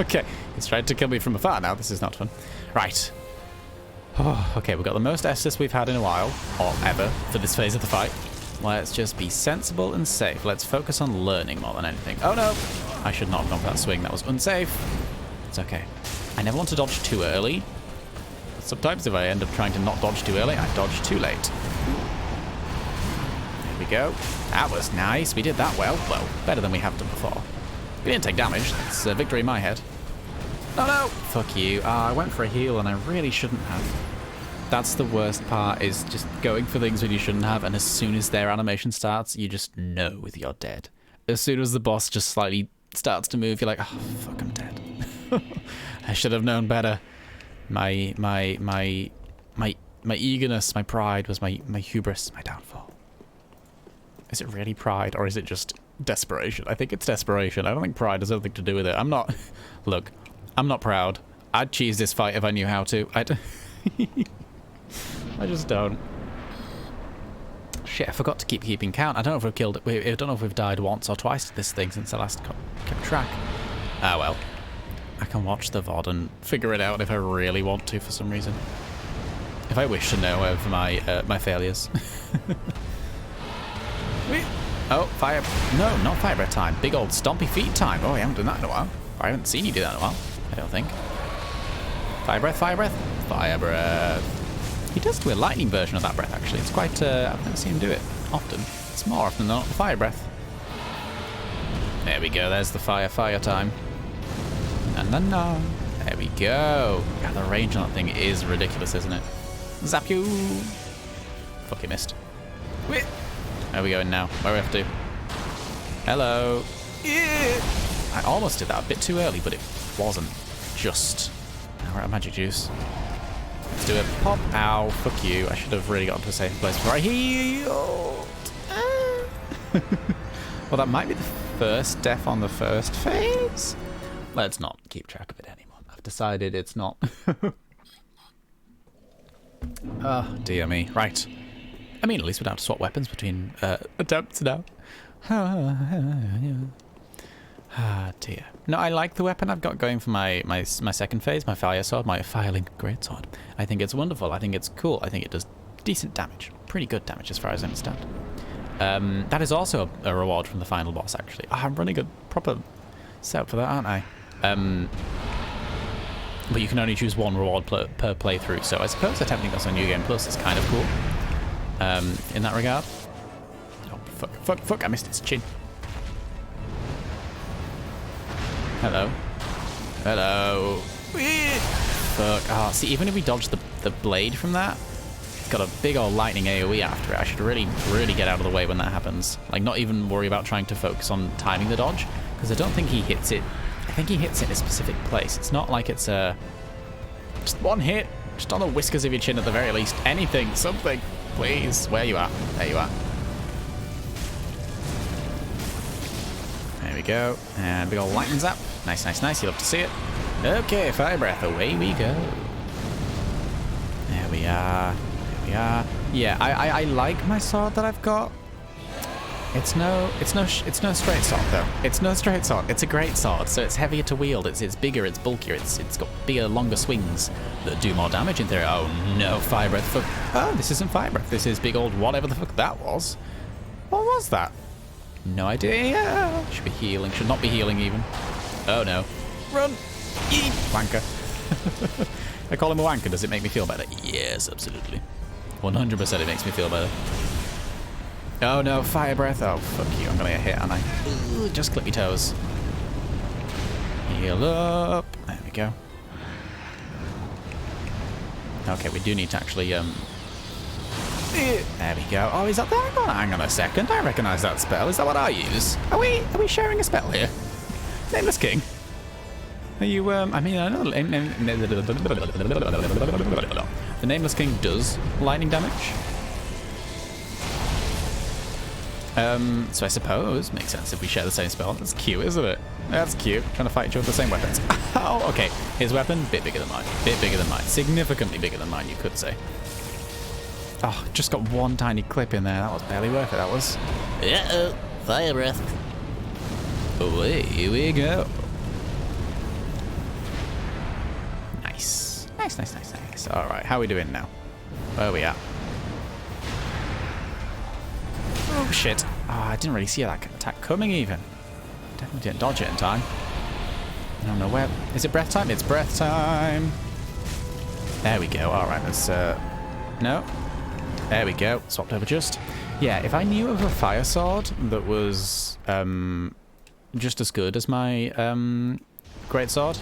Okay, he's tried to kill me from afar now. This is not fun. Right. Oh, okay, we've got the most Estus we've had in a while, or ever, for this phase of the fight. Let's just be sensible and safe. Let's focus on learning more than anything. Oh no! I should not have gone for that swing. That was unsafe. It's okay. I never want to dodge too early. But sometimes if I end up trying to not dodge too early, I dodge too late. There we go. That was nice. We did that well. Well, better than we have done before. We didn't take damage. That's a victory in my head. Oh no! Fuck you. I went for a heal and I really shouldn't have. That's the worst part, is just going for things when you shouldn't have, and as soon as their animation starts, you just know you're dead. As soon as the boss just slightly starts to move, you're like, oh, fuck, I'm dead. I should have known better. My eagerness, my pride was my hubris, my downfall. Is it really pride, or is it just desperation? I think it's desperation. I don't think pride has anything to do with it. I'm not... Look, I'm not proud. I'd cheese this fight if I knew how to. I just don't. Shit, I forgot to keep keeping count. I don't know if we've killed it. I don't know if we've died once or twice to this thing since I last kept track. Ah, well. I can watch the VoD and figure it out if I really want to for some reason. If I wish to know of my failures. Oh, fire. No, not fire breath time. Big old stompy feet time. Oh, I haven't done that in a while. I haven't seen you do that in a while. I don't think. Fire breath, fire breath. Fire breath. He does do a lightning version of that breath, actually. It's quite... I've never seen him do it often. It's more often than not the fire breath. There we go. There's the fire time. Na. There we go. God, the range on that thing is ridiculous, isn't it? Zap you. Fuck, he missed. Wait. Where are we going now? Where are we have to? Hello. Yeah. I almost did that a bit too early, but it wasn't. Just... Now we're out of magic juice. Let's do it. Pop. Ow. Fuck you. I should have really gotten to a safe place before I healed. Well, that might be the first death on the first phase. Let's not keep track of it anymore. I've decided it's not. Oh, dear me. Right. I mean, at least we don't have to swap weapons between attempts now. Ah, dear. No, I like the weapon I've got going for my second phase, my fire sword, my filing greatsword. I think it's wonderful. I think it's cool. I think it does decent damage. Pretty good damage as far as I understand. That is also a reward from the final boss, actually. Oh, I'm running a proper setup for that, aren't I? But you can only choose one reward per playthrough, so I suppose attempting this on New Game Plus is kind of cool. In that regard. Oh, fuck, I missed its chin. Hello. Fuck. Oh, see, even if we dodge the blade from that, it's got a big old lightning AoE after it. I should really get out of the way when that happens. Like, not even worry about trying to focus on timing the dodge, because I don't think he hits it. I think he hits it in a specific place. It's not like it's just one hit, just on the whiskers of your chin at the very least. Anything, something, please. Where you are? There you are. There we go. And big old lightning zap. Nice. You love to see it. Okay, fire breath. Away we go. There we are. Yeah, I like my sword that I've got. It's no straight sword though. It's no straight sword. It's a great sword, so it's heavier to wield. It's bigger. It's bulkier. It's got bigger, longer swings that do more damage in theory. Oh no, fire breath. Fuck. Oh, this isn't fire breath. This is big old whatever the fuck that was. What was that? No idea. Should be healing. Should not be healing even. Oh no. Run! Eat! Wanker. I call him a wanker. Does it make me feel better? Yes, absolutely. 100% it makes me feel better. Oh no, fire breath. Oh, fuck you. I'm gonna get hit, aren't I? Ooh, just clip your toes. Heal up. There we go. Okay, we do need to actually, There we go. Oh, is that there? Hang on a second. I recognise that spell. Is that what I use? Are we sharing a spell here? Nameless King. Are you, I mean, I know the Nameless King does lightning damage. So I suppose makes sense if we share the same spell. That's cute, isn't it? That's cute. Trying to fight each other with the same weapons. Oh, okay. His weapon, bit bigger than mine. Significantly bigger than mine, you could say. Oh, just got one tiny clip in there. That was barely worth it, that was. Uh-oh. Fire breath. Away we go. Nice, nice, nice, nice. All right, how are we doing now? Where are we at? Oh, shit. Oh, I didn't really see that attack coming even. Definitely didn't dodge it in time. I don't know where. Is it breath time? It's breath time. There we go. All right, let's... No. There we go. Swapped over just. Yeah, if I knew of a fire sword that was just as good as my great sword,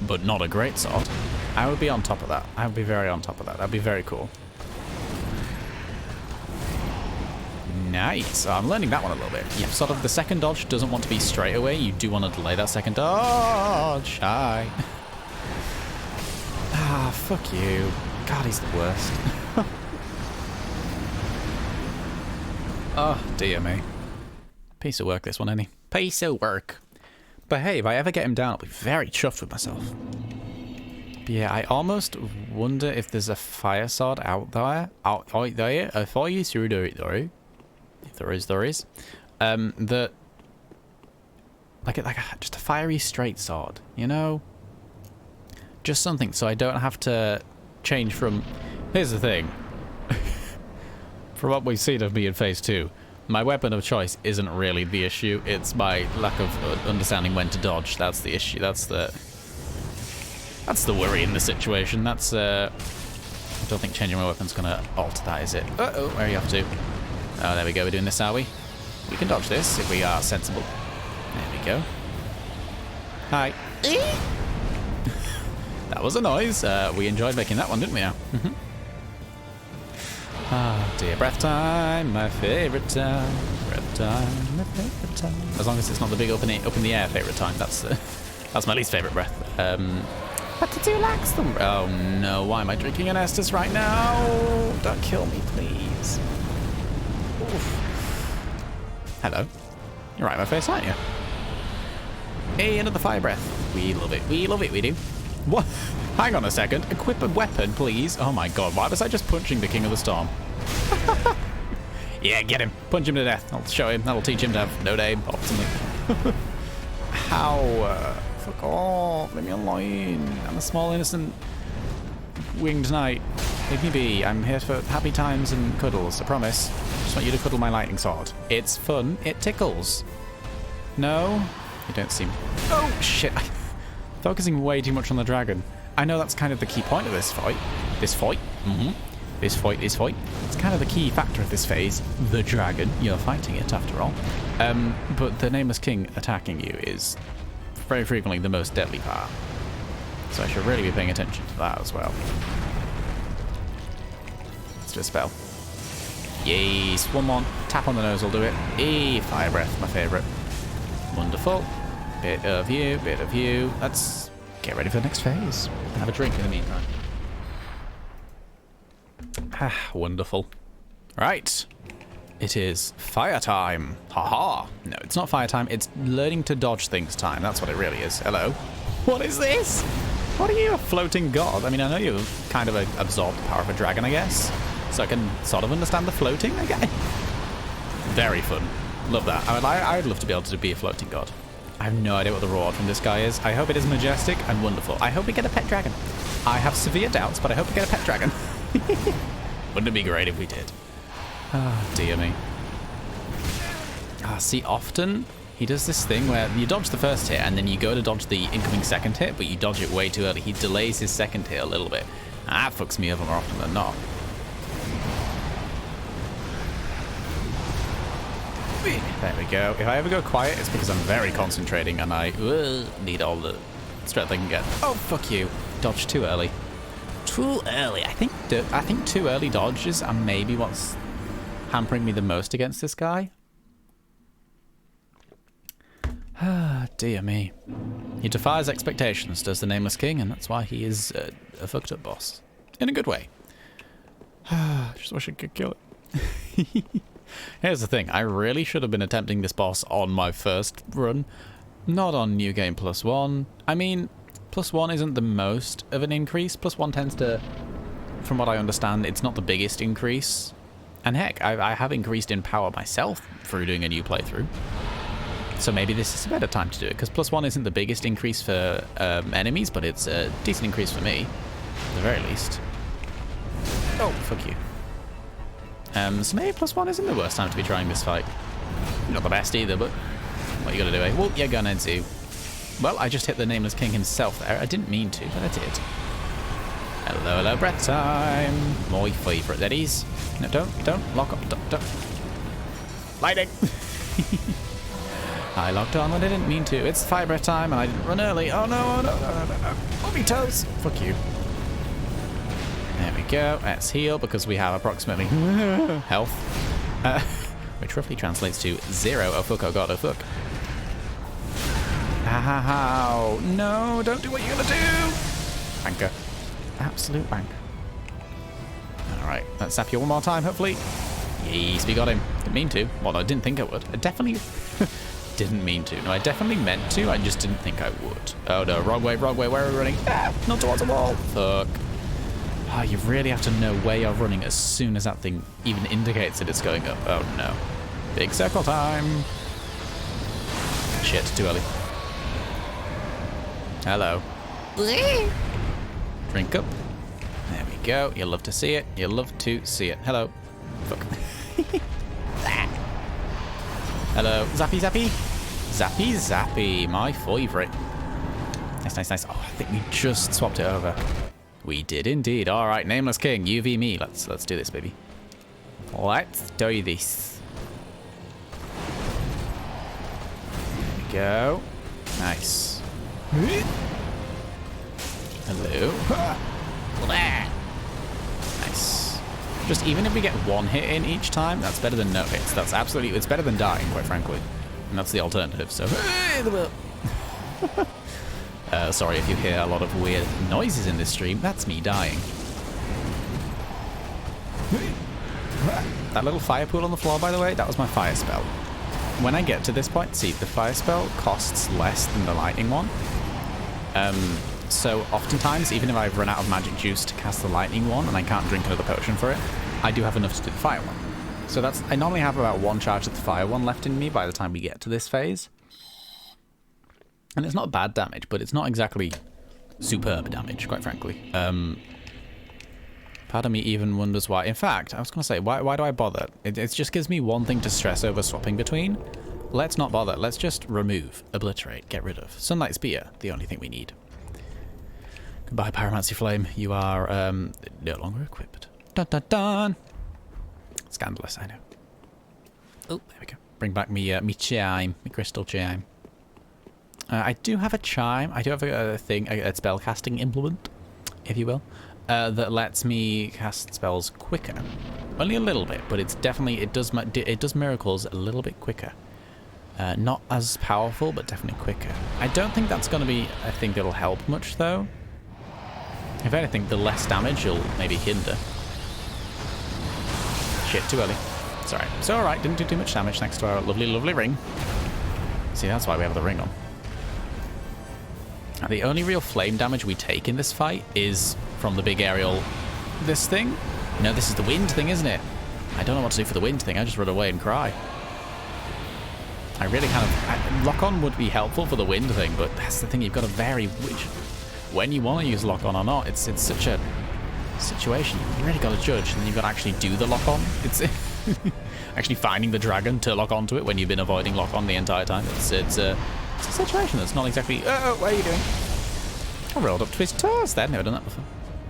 but not a great sword, I would be on top of that. I would be very on top of that. That'd be very cool. Nice. I'm learning that one a little bit. Yeah, sort of the second dodge doesn't want to be straight away. You do want to delay that second dodge. Hi. Ah, fuck you. God, he's the worst. Oh, dear me. Piece of work, this one, ain't he? Piece of work. But hey, if I ever get him down, I'll be very chuffed with myself. But yeah, I almost wonder if there's a fire sword out there. Out there. A fire sword out there. If there is. That... Like just a fiery straight sword, you know? Just something so I don't have to change from... Here's the thing. From what we've seen of me in Phase 2, my weapon of choice isn't really the issue. It's my lack of understanding when to dodge. That's the issue. That's the worry in the situation. That's... I don't think changing my weapon's going to alter that, is it? Uh-oh, where are you off to? Oh, there we go. We're doing this, are we? We can dodge this if we are sensible. There we go. Hi. That was a noise. We enjoyed making that one, didn't we now? Ah, dear. Breath time, my favourite time. Breath time, my favourite time. As long as it's not the big up in the air favourite time. That's my least favourite breath. But to do lax them. Oh no, why am I drinking an Estus right now? Don't kill me, please. Oof. Hello. You're right in my face, aren't you? Hey, another fire breath. We love it. We love it, we do. What? Hang on a second. Equip a weapon, please. Oh my god, why was I just punching the King of the Storm? Yeah, get him. Punch him to death. I'll show him. That'll teach him to have no name or something. How? Fuck off. Leave me alone. I'm a small, innocent, winged knight. Leave me be. I'm here for happy times and cuddles, I promise. Just want you to cuddle my lightning sword. It's fun. It tickles. No? You don't seem... Oh, shit. Focusing way too much on the dragon. I know that's kind of the key point of this fight. This fight. This fight. It's kind of the key factor of this phase. The dragon. You're fighting it, after all. But the Nameless King attacking you is very frequently the most deadly part. So I should really be paying attention to that as well. Let's do a spell. Yes, one more tap on the nose will do it. Fire breath, my favourite. Wonderful. Bit of you. Let's get ready for the next phase. Have a drink in the meantime. Ah, wonderful. Right. It is fire time. Haha. No, it's not fire time. It's learning to dodge things time. That's what it really is. Hello. What is this? What are you, a floating god? I mean, I know you kind of absorb the power of a dragon, I guess. So I can sort of understand the floating again. Very fun. Love that. I'd love to be able to be a floating god. I have no idea what the reward from this guy is. I hope it is majestic and wonderful. I hope we get a pet dragon. I have severe doubts, but I hope we get a pet dragon. Wouldn't it be great if we did? Ah, dear me. Ah, see, often he does this thing where you dodge the first hit and then you go to dodge the incoming second hit, but you dodge it way too early. He delays his second hit a little bit. That fucks me over more often than not. There we go. If I ever go quiet, it's because I'm very concentrating and I need all the strength I can get. Oh, fuck you. Dodged too early. Too early. I think too early dodges are maybe what's hampering me the most against this guy. Ah, dear me. He defies expectations, does the Nameless King, and that's why he is a fucked up boss. In a good way. Just wish I could kill it. Here's the thing, I really should have been attempting this boss on my first run, not on New Game +1. I mean, +1 isn't the most of an increase. +1 tends to, from what I understand, it's not the biggest increase. And heck, I have increased in power myself through doing a new playthrough. So maybe this is a better time to do it, because +1 isn't the biggest increase for enemies, but it's a decent increase for me. At the very least. Oh, fuck you. So maybe +1 isn't the worst time to be trying this fight. Not the best either, but what are you gonna do, eh? Well, you're gonna do. Well, I just hit the Nameless King himself there. I didn't mean to, but I did. Hello, hello, breath time. My favourite, that is. No, don't lock up, don't. Lightning! I locked on when I didn't mean to. It's fire breath time and I didn't run early. Oh no, no. Oh, me toes. Fuck you. There we go. Let's heal because we have approximately health. Which roughly translates to 0. Oh fuck, oh god, oh fuck. Ow. No, don't do what you're gonna do. Wanker. Absolute wank. Alright, let's zap you one more time, hopefully. Yes, we got him. Didn't mean to. Well, I didn't think I would. I definitely didn't mean to. No, I definitely meant to. I just didn't think I would. Oh no, wrong way, wrong way. Where are we running? Ah, not towards a wall. Fuck. Oh, you really have to know where you're running as soon as that thing even indicates that it's going up. Oh no. Big circle time. Shit, too early. Hello. Drink up. There we go. You'll love to see it. You'll love to see it. Hello. Fuck. Hello. Zappy, zappy. Zappy, zappy. My favourite. Nice, nice, nice. Oh, I think we just swapped it over. We did indeed. All right, Nameless King, you v me. Let's do this, baby. Let's do this. There we go. Nice. Hello. Nice. Just even if we get one hit in each time, that's better than no hits. That's absolutely, it's better than dying, quite frankly. And that's the alternative, so. Sorry if you hear a lot of weird noises in this stream. That's me dying. That little fire pool on the floor, by the way, that was my fire spell. When I get to this point, see, the fire spell costs less than the lightning one. So oftentimes, even if I've run out of magic juice to cast the lightning one and I can't drink another potion for it, I do have enough to do the fire one. So that's, I normally have about 1 charge of the fire one left in me by the time we get to this phase. And it's not bad damage, but it's not exactly superb damage, quite frankly. Part of me even wonders why. In fact, I was going to say, why do I bother? It just gives me one thing to stress over swapping between. Let's not bother. Let's just remove, obliterate, get rid of. Sunlight Spear, the only thing we need. Goodbye, Pyromancy Flame. You are no longer equipped. Dun dun dun! Scandalous, I know. Oh, there we go. Bring back me chime, me crystal chime. I do have a chime. I do have a thing, a spell casting implement, if you will, that lets me cast spells quicker. Only a little bit, but it's definitely, it does miracles a little bit quicker. Not as powerful, but definitely quicker. I don't think that's going to be a thing that'll help much, though. If anything, the less damage you'll maybe hinder. Shit, too early. It's alright. It's alright, didn't do too much damage thanks to our lovely, lovely ring. See, that's why we have the ring on. Now, the only real flame damage we take in this fight is from the big aerial... This thing? No, this is the wind thing, isn't it? I don't know what to do for the wind thing. I just run away and cry. I really kind of... Lock-on would be helpful for the wind thing, but that's the thing. You've got to vary which... When you want to use lock-on or not. It's such a situation. You really got to judge, and then you've got to actually do the lock-on. It's actually finding the dragon to lock onto it when you've been avoiding lock-on the entire time. It's a situation that's not exactly... Oh, what are you doing? I rolled up to his toes then. Never done that before.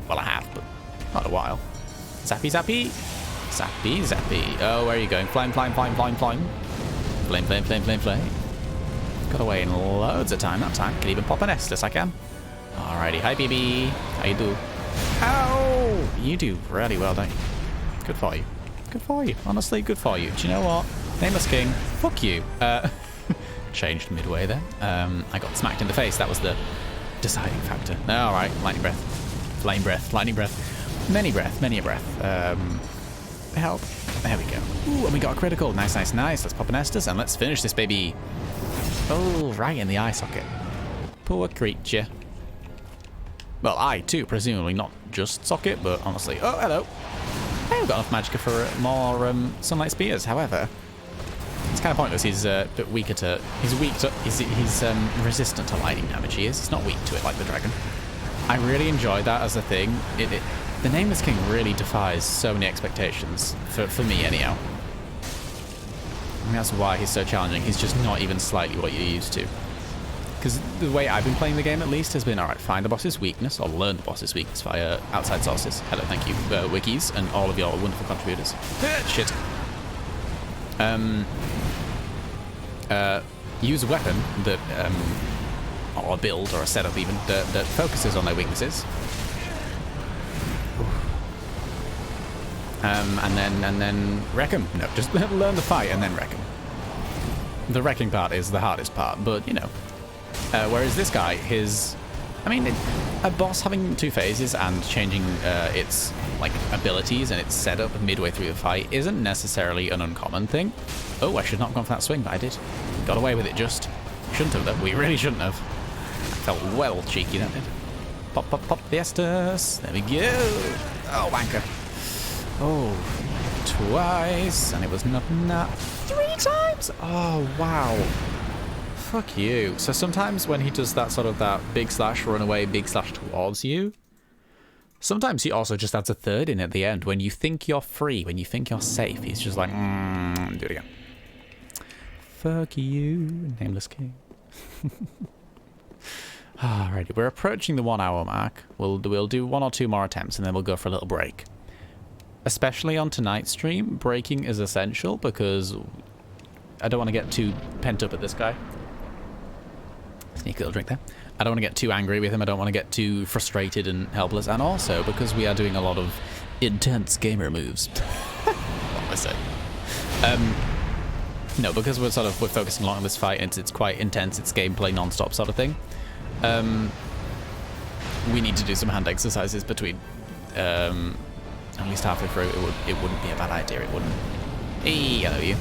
Well, I have, but not in a while. Zappy, zappy. Zappy, zappy. Oh, where are you going? Flame, flame, flame, flame, flame. Flame, flame, flame, flame, flame. Got away in loads of time that time. Can even pop an Estus, I can. Alrighty. Hi, BB. How you do? Ow! You do really well, don't you? Good for you. Good for you. Honestly, good for you. Do you know what? Nameless King. Fuck you. Changed midway there. I got smacked in the face. That was the deciding factor. Alright. Lightning breath. Flame breath. Lightning breath. Many breath. Many a breath. Help. There we go. Ooh, and we got a critical. Nice, nice, nice. Let's pop an Estus and let's finish this baby. Oh, right in the eye socket. Poor creature. Well, eye too, presumably. Not just socket, but honestly. Oh, hello. Hey, we've got enough magicka for more sunlight spears. However, it's kind of pointless. He's a bit weaker to... He's weak to... He's resistant to lightning damage. He is. He's not weak to it like the dragon. I really enjoy that as a thing. The Nameless King really defies so many expectations, for me anyhow. I mean, that's why he's so challenging. He's just not even slightly what you're used to. Because the way I've been playing the game, at least, has been, alright, find the boss's weakness, or learn the boss's weakness via outside sources. Hello, thank you, wikis, and all of your wonderful contributors. Shit. Use a weapon that, or a build, or a setup even, that focuses on their weaknesses. And then wreck them. No, just learn the fight and then wreck them. The wrecking part is the hardest part, but, you know. Whereas this guy, I mean, a boss having two phases and changing its, like, abilities and its setup midway through the fight isn't necessarily an uncommon thing. Oh, I should not have gone for that swing, but I did. Got away with it just. Shouldn't have, though. We really shouldn't have. Felt well cheeky, that did. Pop, pop, pop, fiestas. There we go. Oh, wanker. Oh, twice, and it was not 3 times. Oh, wow. Fuck you. So sometimes when he does that sort of that big slash run away, big slash towards you, sometimes he also just adds a third in at the end. When you think you're free, when you think you're safe, he's just like, do it again. Fuck you, Nameless King. Alrighty, we're approaching the 1 hour mark. We'll do 1 or 2 more attempts and then we'll go for a little break. Especially on tonight's stream, breaking is essential because I don't want to get too pent up at this guy. Sneak a little drink there. I don't want to get too angry with him. I don't want to get too frustrated and helpless. And also because we are doing a lot of intense gamer moves. What am I saying? No, because we're focusing a lot on this fight and it's quite intense. It's gameplay non-stop sort of thing. We need to do some hand exercises between. At least halfway through, it wouldn't be a bad idea, it wouldn't. Hey, hello you.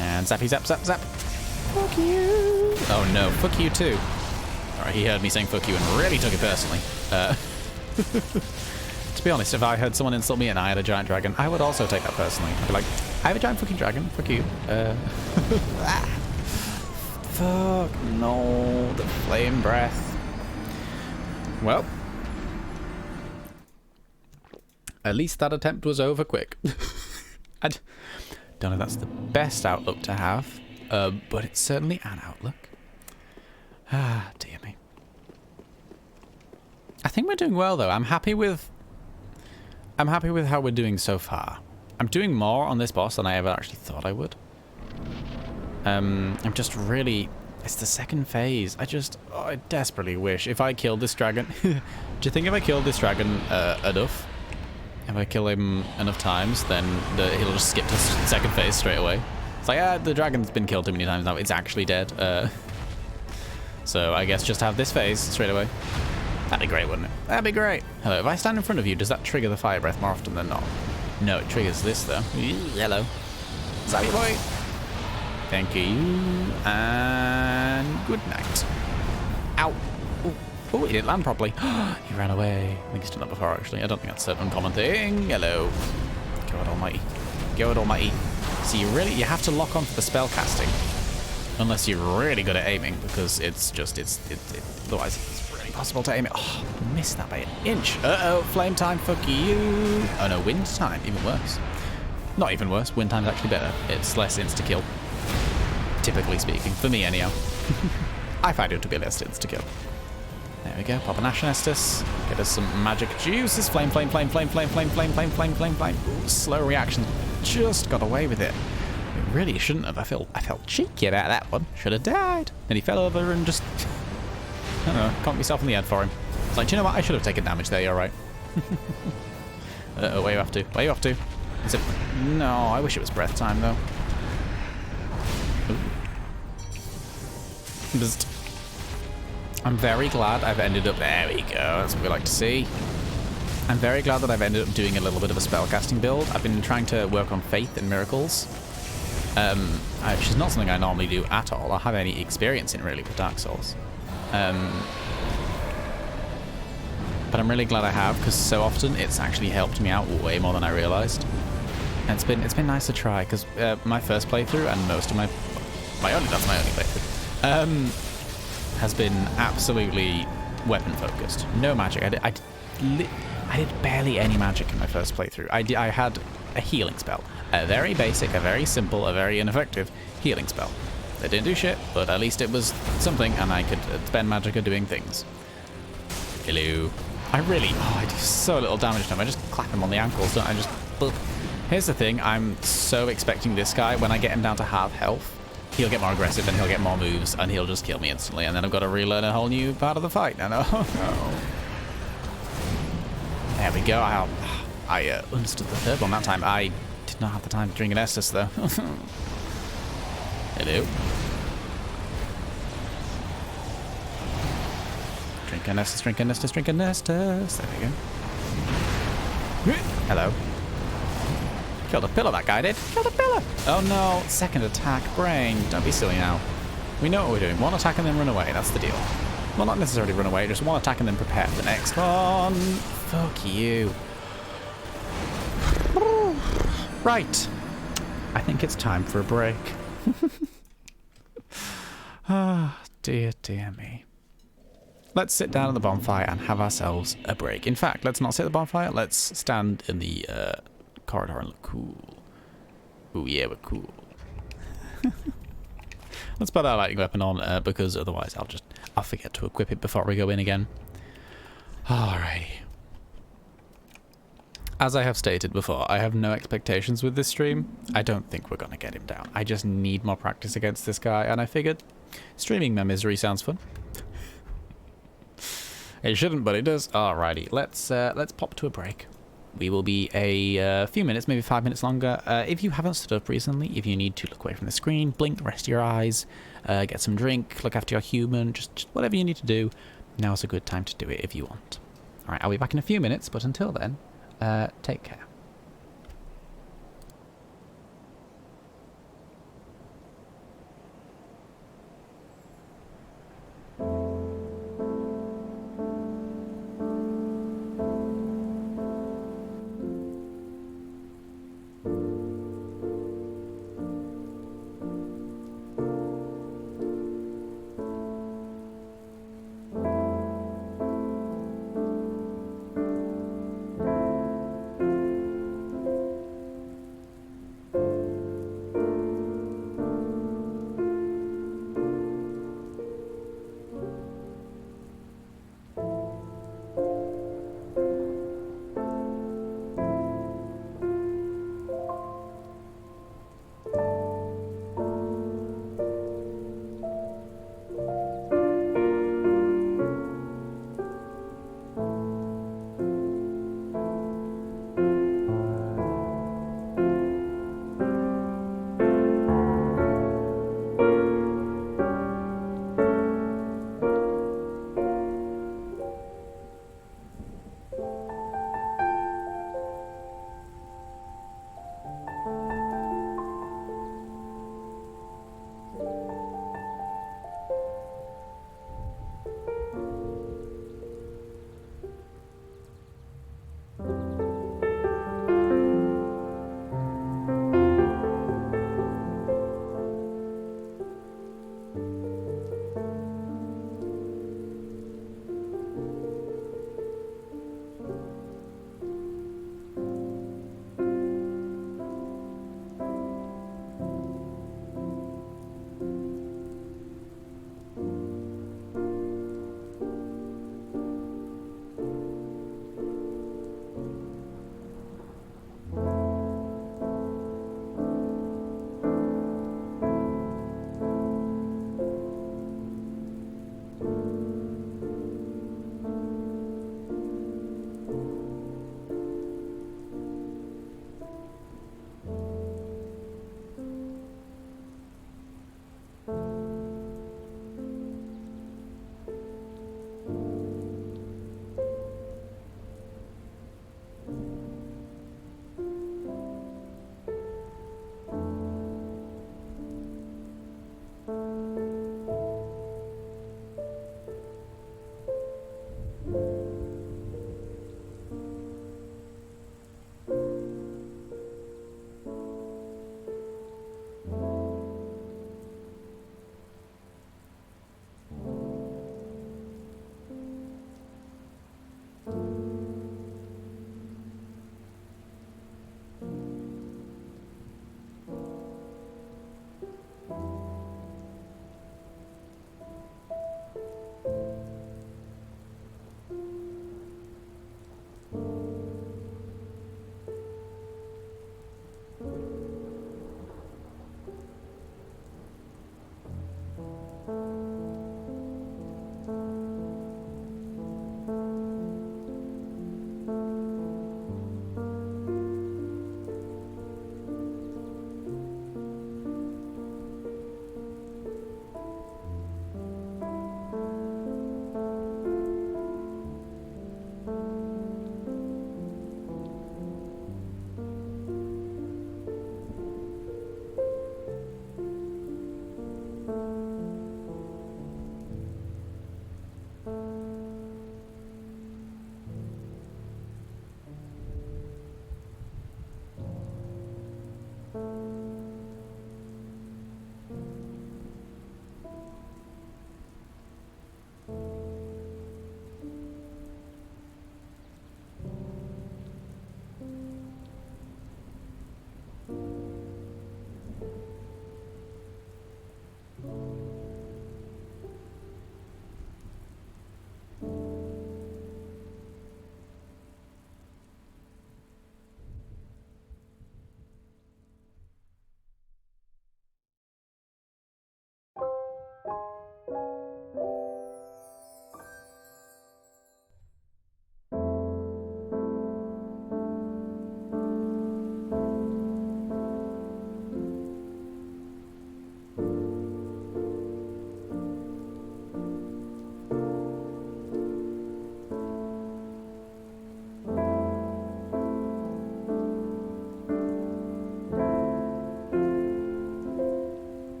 And zappy zap zap zap. Fuck you. Oh no, fuck you too. Alright, he heard me saying fuck you and really took it personally. To be honest, if I heard someone insult me and I had a giant dragon, I would also take that personally. I'd be like, I have a giant fucking dragon, fuck you. Fuck, no, the flame breath. Well. At least that attempt was over quick. I don't know if that's the best outlook to have, but it's certainly an outlook. Ah, dear me. I think we're doing well, though. I'm happy with how we're doing so far. I'm doing more on this boss than I ever actually thought I would. I'm just really... It's the second phase. I desperately wish if I killed this dragon... Do you think if I killed this dragon enough... If I kill him enough times, then he'll just skip to second phase straight away. It's like, the dragon's been killed too many times now. It's actually dead. So I guess just have this phase straight away. That'd be great, wouldn't it? That'd be great. Hello, if I stand in front of you, does that trigger the fire breath more often than not? No, it triggers this, though. Hello. Zappy boy. Thank you. And good night. Ow. Oh, he didn't land properly. He ran away. I think he's done that before, actually. I don't think that's an uncommon thing. Hello. God almighty. God almighty. So you have to lock on for the spell casting. Unless you're really good at aiming, because otherwise it's really impossible to aim it. Oh, missed that by an inch. Uh-oh, flame time, fuck you. Oh no, wind time, even worse. Not even worse, wind time's actually better. It's less insta-kill. Typically speaking, for me anyhow. I find it to be less insta-kill. There we go, pop an Ashen Estus. Get us some magic juices. Flame, flame, flame, flame, flame, flame, flame, flame, flame, flame, flame. Ooh, slow reaction. Just got away with it. It really shouldn't have. I felt cheeky about that one. Should have died. Then he fell over and just... I don't know, conked myself in the head for him. It's like, do you know what? I should have taken damage there, you're right. Uh-oh, where you off to? Where you off to? Is it... No, I wish it was breath time, though. Just... I'm very glad I've ended up... There we go, that's what we like to see. I'm very glad that I've ended up doing a little bit of a spellcasting build. I've been trying to work on Faith and Miracles. Which is not something I normally do at all. I have any experience in, really, with Dark Souls. But I'm really glad I have, because so often it's actually helped me out way more than I realised. And it's been nice to try, because my first playthrough and most of my only playthrough, has been absolutely weapon focused. No magic. I did barely any magic in my first playthrough. I had a healing spell. A very basic, a very simple, a very ineffective healing spell. It didn't do shit, but at least it was something, and I could spend magic at doing things. Hello. I do so little damage to him. I just clap him on the ankles, don't I? Just, boop. Here's the thing, I'm so expecting this guy, when I get him down to half health, he'll get more aggressive and he'll get more moves and he'll just kill me instantly, and then I've got to relearn a whole new part of the fight. And there we go. I understood the third one that time. I did not have the time to drink an Estus though. Hello. Drink an Estus, drink an Estus, drink an Estus. There we go. Hello. Killed a pillar, that guy did. Killed a pillar. Oh no, second attack, brain. Don't be silly now. We know what we're doing. One attack and then run away. That's the deal. Well, not necessarily run away, just one attack and then prepare for the next one. Fuck you. Right. I think it's time for a break. Ah, dear, dear me. Let's sit down at the bonfire and have ourselves a break. In fact, let's not sit at the bonfire. Let's stand in the corridor and look cool. Ooh, yeah, we're cool. Let's put our lighting weapon on because otherwise I'll forget to equip it before we go in again. Alrighty. As I have stated before, I have no expectations with this stream. I don't think we're going to get him down. I just need more practice against this guy, and I figured streaming my misery sounds fun. It shouldn't, but it does. Alrighty, let's pop to a break. We will be a few minutes, maybe 5 minutes longer. If you haven't stood up recently, if you need to look away from the screen, blink the rest of your eyes, get some drink, look after your human, just whatever you need to do, now's a good time to do it if you want. Alright, I'll be back in a few minutes, but until then, take care.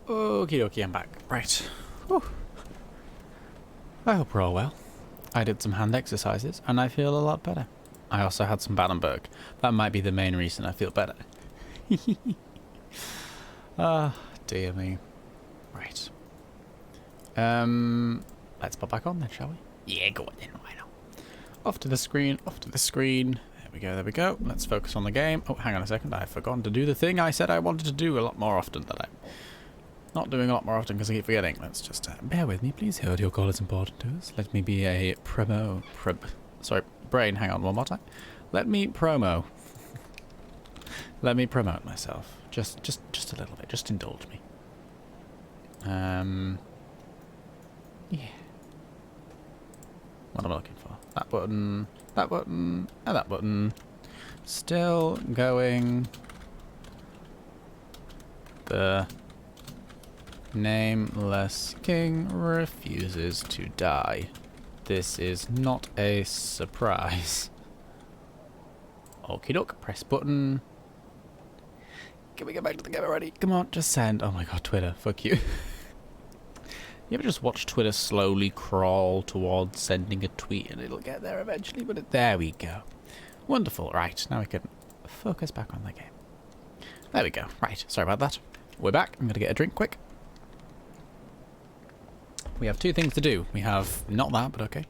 Okie dokie, I'm back. Right. Whew. I hope we're all well. I did some hand exercises and I feel a lot better. I also had some Battenberg. That might be the main reason I feel better. Ah, dear me. Right. Let's pop back on then, shall we? Yeah, go on then, why not? Off to the screen, off to the screen. There we go, there we go. Let's focus on the game. Oh, hang on a second. I've forgotten to do the thing I said I wanted to do a lot more often that I'm not doing a lot more often because I keep forgetting. Let's just bear with me, please. Your call is important to us. Let me be a sorry, brain, hang on one more time. Let me let me promote myself. Just a little bit. Just indulge me. Yeah. What am I looking for? That button, and that button. Still going. The nameless king refuses to die. This is not a surprise. Okie doke, press button. Can we get back to the game already? Come on, just send. Oh my god, Twitter, fuck you. You ever just watch Twitter slowly crawl towards sending a tweet and it'll get there eventually? But there we go. Wonderful. Right, now we can focus back on the game. There we go. Right, sorry about that. We're back. I'm going to get a drink quick. We have two things to do. We have, not that, but okay.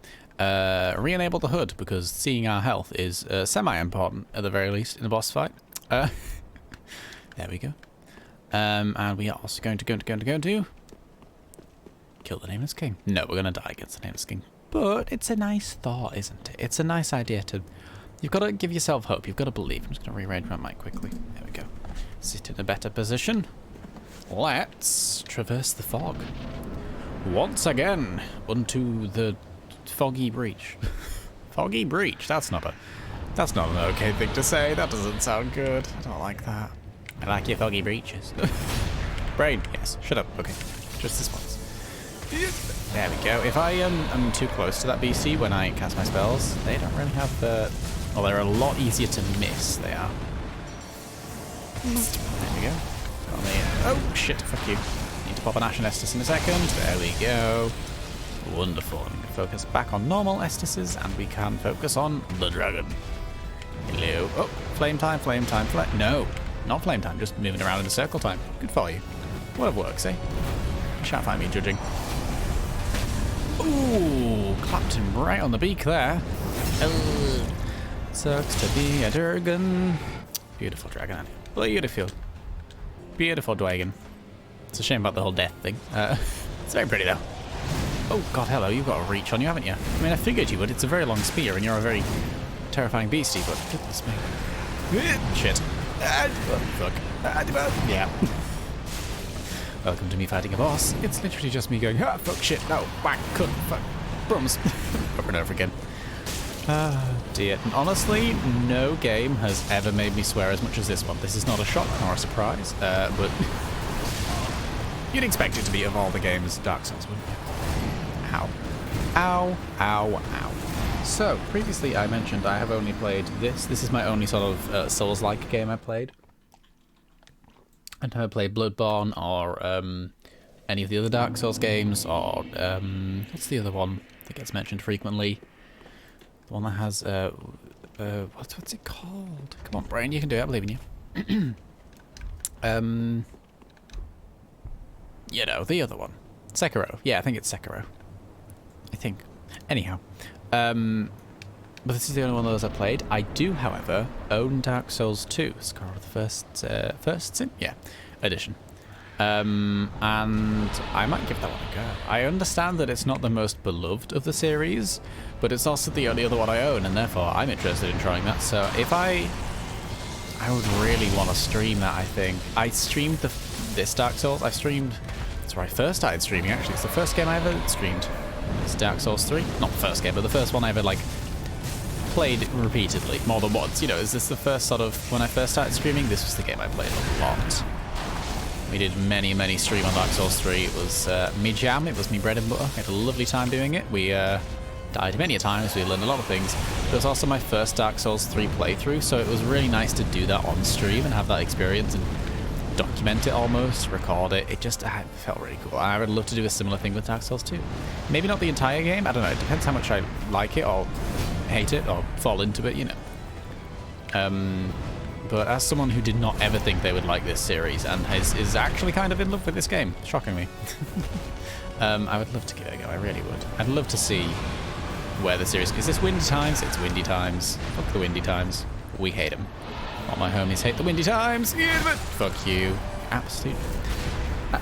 Re-enable the HUD, because seeing our health is semi-important, at the very least, in a boss fight. There we go. And we are also going to kill the Nameless King. No, we're going to die against the Nameless King. But it's a nice thought, isn't it? It's a nice idea to... You've got to give yourself hope. You've got to believe. I'm just going to rearrange my mic quickly. There we go. Sit in a better position. Let's traverse the fog. Once again, unto the foggy breach. Foggy breach? That's not an okay thing to say. That doesn't sound good. I don't like that. I like your foggy breaches. Brain, yes. Shut up. Okay. Just this once. There we go. If I am too close to that BC when I cast my spells, they don't really have the... Well, they're a lot easier to miss, they are. There we go. Oh, shit. Fuck you. Need to pop an Ashen Estus in a second. There we go. Wonderful. And we can focus back on normal Estises, and we can focus on the dragon. Hello. Oh, flame time, flame time, No, not flame time, just moving around in a circle time. Good for you. What a works, eh? Shan't find me judging. Ooh, clapped him right on the beak there. Sucks to be a dragon. Beautiful dragon. Beautiful. Beautiful dragon. It's a shame about the whole death thing. It's very pretty though. Oh god, hello, you've got a reach on you, haven't you? I mean, I figured you would. It's a very long spear and you're a very terrifying beastie, but goodness me. Shit. Oh, fuck. Yeah. Welcome to me fighting a boss. It's literally just me going, ah, fuck, shit, no, whack, cut, fuck, brums. Over and over again. Ah, dear. And honestly, no game has ever made me swear as much as this one. This is not a shock nor a surprise, but you'd expect it to be of all the games Dark Souls, wouldn't you? Ow. Ow, ow, ow. So, previously I mentioned I have only played this. This is my only sort of Souls-like game I played. I've never played Bloodborne or any of the other Dark Souls games, or what's the other one that gets mentioned frequently? The one that has what's it called? Come on, brain, you can do it. I believe in you. You know, the other one, Sekiro. Yeah, I think it's Sekiro. I think. Anyhow, but this is the only one of those I played. I do, however, own Dark Souls 2, Scar of the First Sin? Yeah, edition. And I might give that one a go. I understand that it's not the most beloved of the series, but it's also the only other one I own, and therefore I'm interested in trying that. So if I would really want to stream that, I think. I streamed this Dark Souls. That's where I first started streaming, actually. It's the first game I ever streamed. It's Dark Souls 3. Not the first game, but the first one I ever, like, played repeatedly, more than once. You know, is this the first sort of... When I first started streaming, this was the game I played a lot. We did many, many stream on Dark Souls 3. It was me jam. It was me bread and butter. I had a lovely time doing it. We died many a times. We learned a lot of things. But it was also my first Dark Souls 3 playthrough, so it was really nice to do that on stream and have that experience and document it almost, record it. It just felt really cool. I would love to do a similar thing with Dark Souls 2. Maybe not the entire game, I don't know. It depends how much I like it or hate it or fall into it, you know. But as someone who did not ever think they would like this series and is actually kind of in love with this game, shockingly, I would love to give it a go. I really would. I'd love to see where the series... Is this windy times? It's windy times. Fuck the windy times. We hate them. All my homies hate the windy times. Yeah, but fuck you. Absolute.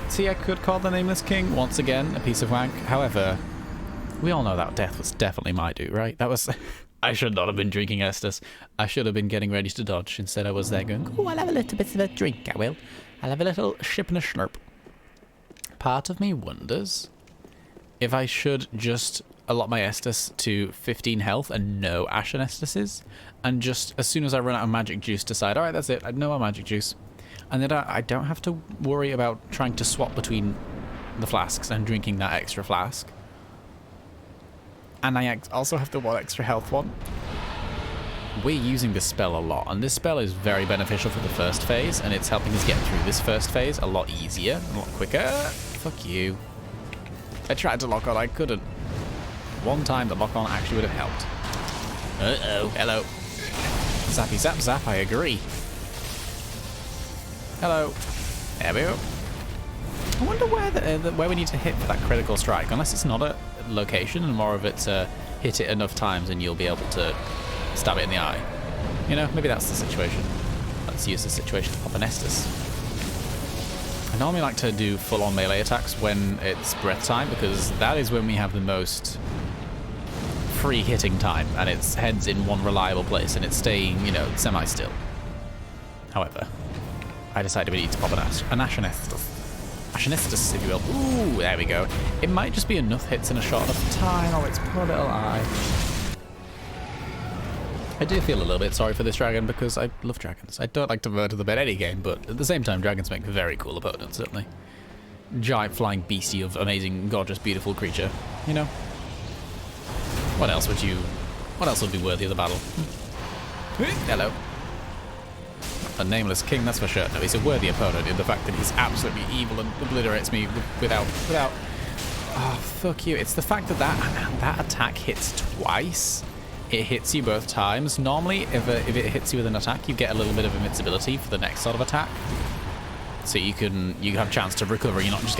See, I could call the Nameless King once again a piece of wank. However, we all know that death was definitely my do, right? That was... I should not have been drinking Estus. I should have been getting ready to dodge. Instead, I was there going, oh, I'll have a little bit of a drink, I will. I'll have a little ship and a slurp. Part of me wonders if I should just allot my Estus to 15 health and no Ashen Estases, and just as soon as I run out of magic juice decide, alright, that's it, I have no more magic juice. And then I don't have to worry about trying to swap between the flasks and drinking that extra flask. And I also have the one extra health one. We're using this spell a lot, and this spell is very beneficial for the first phase, and it's helping us get through this first phase a lot easier, a lot quicker. Fuck you. I tried to lock on, I couldn't. One time the lock on actually would have helped. Uh-oh, hello. Zappy zap zap, I agree. Hello. There we go. I wonder where we need to hit for that critical strike, unless it's not a location and more of it's hit it enough times and you'll be able to stab it in the eye. You know, maybe that's the situation. Let's use the situation to pop an Estus. I normally like to do full-on melee attacks when it's breath time, because that is when we have the most free hitting time, and its head's in one reliable place and it's staying, you know, semi-still. However, I decided we need to pop an Ashen Estus. Ashen Estus, if you will. Ooh, there we go. It might just be enough hits in a short enough time. Oh, its poor little eye. I do feel a little bit sorry for this dragon because I love dragons. I don't like to murder them in any game, but at the same time, dragons make very cool opponents, certainly. Giant flying beastie of amazing, gorgeous, beautiful creature. You know? What else would be worthy of the battle? Hello. A Nameless King, that's for sure. No, he's a worthy opponent in the fact that he's absolutely evil and obliterates me without... Oh, fuck you. It's the fact that that attack hits twice. It hits you both times. Normally, if it hits you with an attack, you get a little bit of invincibility for the next sort of attack. So you have a chance to recover. You're not just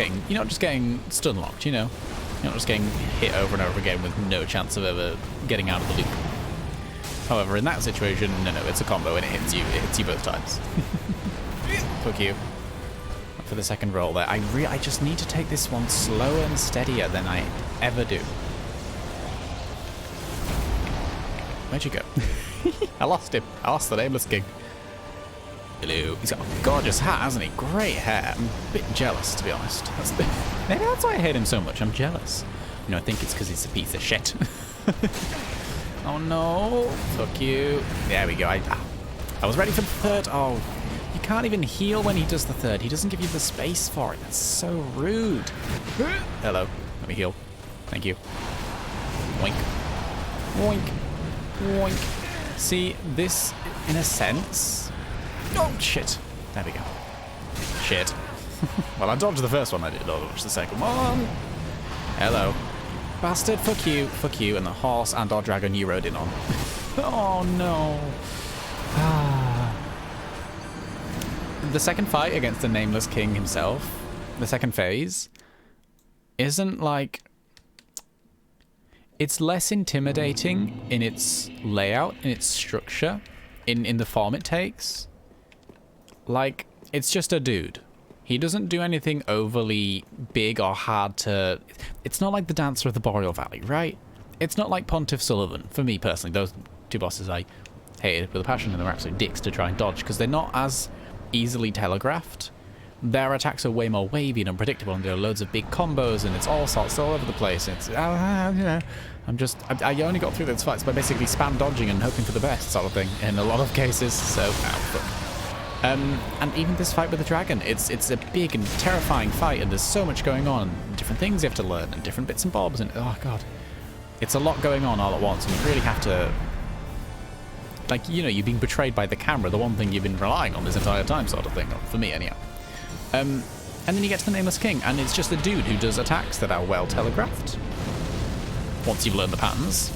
getting stun locked, you know? You're not just getting hit over and over again with no chance of ever getting out of the loop. However, in that situation, no, it's a combo and it hits you both times. Fuck you. For the second roll there, I just need to take this one slower and steadier than I ever do. Where'd you go? I lost him. I lost the Nameless King. Hello. He's got a gorgeous hat, hasn't he? Great hair. I'm a bit jealous, to be honest. Maybe that's why I hate him so much. I'm jealous. You know, I think it's because he's a piece of shit. Oh no. Fuck you. There we go. I was ready for the third. Oh, you can't even heal when he does the third. He doesn't give you the space for it. That's so rude. Hello. Let me heal. Thank you. Oink. Oink. Oink. See, this, in a sense... Oh, shit. There we go. Shit. Well, I dodged the first one. I did not dodge the second one. Hello. Bastard, fuck you, and the horse and our dragon you rode in on. Oh no. The second fight against the Nameless King himself, the second phase, isn't like... It's less intimidating in its layout, in its structure, in the form it takes. Like, it's just a dude. He doesn't do anything overly big or hard to... It's not like the Dancer of the Boreal Valley, right? It's not like Pontiff Sullivan, for me personally. Those two bosses I hated with a passion, and they're absolute dicks to try and dodge, because they're not as easily telegraphed. Their attacks are way more wavy and unpredictable, and there are loads of big combos, and it's all sorts all over the place. It's, you know, I only got through those fights by basically spam dodging and hoping for the best sort of thing in a lot of cases, so... and even this fight with the dragon, it's a big and terrifying fight, and there's so much going on, and different things you have to learn, and different bits and bobs, and oh god, it's a lot going on all at once, and you really have to, like, you know, you're being betrayed by the camera, the one thing you've been relying on this entire time, sort of thing, for me anyhow. And then you get to the Nameless King, and it's just a dude who does attacks that are well telegraphed once you've learned the patterns,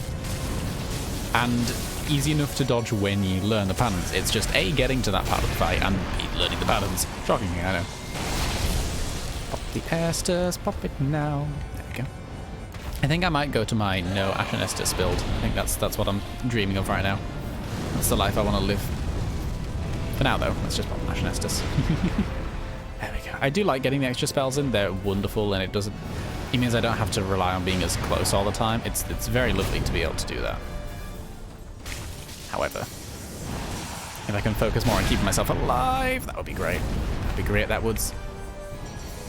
and easy enough to dodge when you learn the patterns. It's just A, getting to that part of the fight, and B, learning the patterns. Shockingly, I know. Pop the Estus, pop it now. There we go. I think I might go to my no Ashen Estus build. I think that's what I'm dreaming of right now. That's the life I want to live. For now, though, let's just pop Ashen Estus. There we go. I do like getting the extra spells in. They're wonderful, and it means I don't have to rely on being as close all the time. It's very lovely to be able to do that. However, if I can focus more on keeping myself alive, that would be great. That'd be great, that would.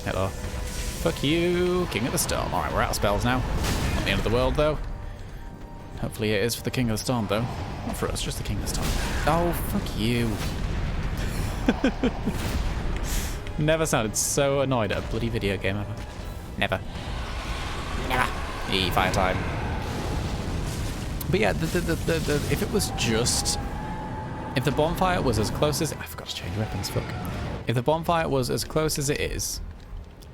Hello. Fuck you, King of the Storm. Alright, we're out of spells now. Not the end of the world, though. Hopefully it is for the King of the Storm, though. Not for us, just the King of the Storm. Oh, fuck you. Never sounded so annoyed at a bloody video game ever. Never. Never. Fire time. But yeah, if it was just... If the bonfire was as close as... I forgot to change weapons, fuck. If the bonfire was as close as it is,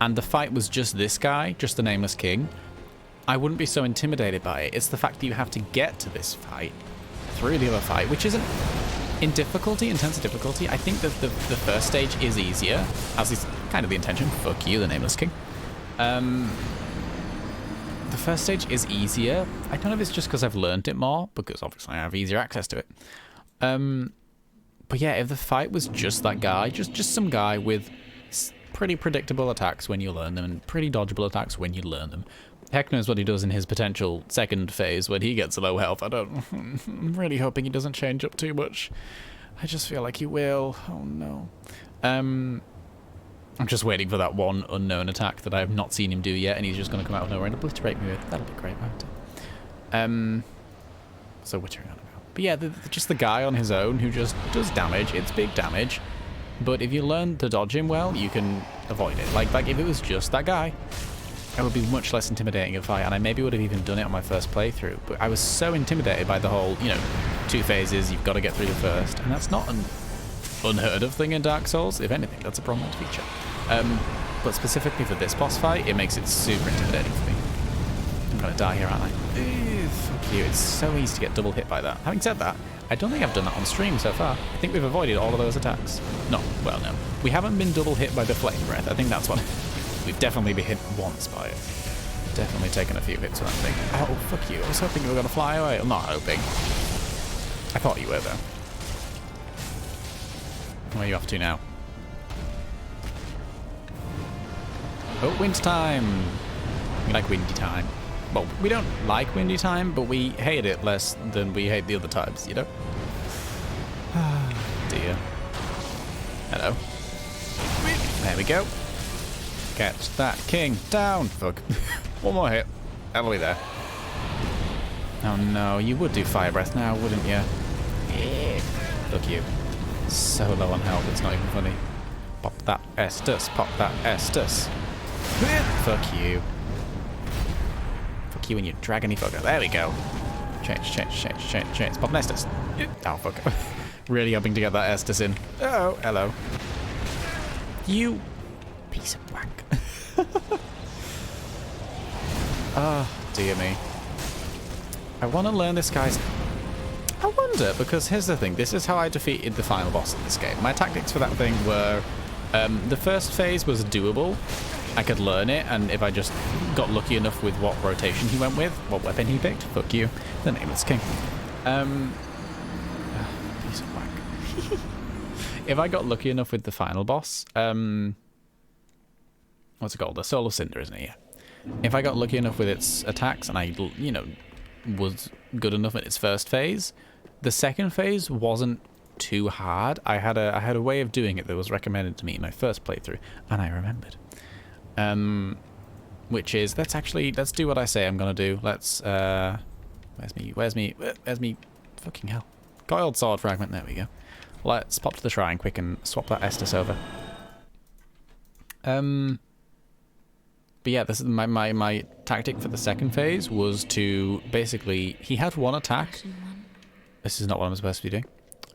and the fight was just this guy, just the Nameless King, I wouldn't be so intimidated by it. It's the fact that you have to get to this fight through the other fight, which isn't... In difficulty, intense difficulty, I think that the first stage is easier, as is kind of the intention. Fuck you, the Nameless King. The first stage is easier. I don't know if it's just because I've learned it more, because obviously I have easier access to it. But yeah, if the fight was just that guy, just some guy with pretty predictable attacks when you learn them, and pretty dodgeable attacks when you learn them. Heck knows what he does in his potential second phase when he gets low health. I'm really hoping he doesn't change up too much. I just feel like he will. Oh no. I'm just waiting for that one unknown attack that I have not seen him do yet, and he's just going to come out of nowhere and obliterate me with. That'll be great, won't it? So wittering on about. But yeah, just the guy on his own who just does damage. It's big damage. But if you learn to dodge him well, you can avoid it. Like if it was just that guy, it would be much less intimidating a fight, and I maybe would have even done it on my first playthrough. But I was so intimidated by the whole, 2 phases, you've got to get through the first. And that's not an unheard of thing in Dark Souls. If anything, that's a prominent feature. But specifically for this boss fight, it makes it super intimidating for me. I'm going to die here, aren't I? Fuck you. It's so easy to get double hit by that. Having said that, I don't think I've done that on stream so far. I think we've avoided all of those attacks. No. We haven't been double hit by the Flame Breath. I think that's what... We've definitely been hit once by it. Definitely taken a few hits with that thing. Oh, fuck you. I was hoping you were going to fly away. I'm not hoping. I thought you were, though. Where are you off to now? Oh, winter time. We like windy time. Well, we don't like windy time, but we hate it less than we hate the other times, you know? Dear. Hello. There we go. Get that king down. Fuck. One more hit. That'll be there. Oh no, you would do fire breath now, wouldn't you? Yeah. Fuck you. So low on health, it's not even funny. Pop that Estus. Pop that Estus. Fuck you. Fuck you and your dragony fucker. There we go. Change. Pop an Estus. Oh, fuck. Really hoping to get that Estus in. Oh, hello. You piece of blank. Oh, dear me. I want to learn this guy's... I wonder, because here's the thing. This is how I defeated the final boss in this game. My tactics for that thing were... the first phase was doable. I could learn it, and if I just got lucky enough with what rotation he went with, what weapon he picked, fuck you, the Nameless King. Piece of whack. If I got lucky enough with the final boss, what's it called? The Soul of Cinder, isn't it? Yeah. If I got lucky enough with its attacks, and I, was good enough in its first phase, the second phase wasn't too hard. I had a way of doing it that was recommended to me in my first playthrough, and I remembered. Which is, let's do what I say I'm gonna do. Let's, where's me, fucking hell. Coiled sword fragment, there we go. Let's pop to the shrine quick and swap that Estus over. But yeah, this is my tactic for the second phase was to basically, he had one attack. This is not what I'm supposed to be doing.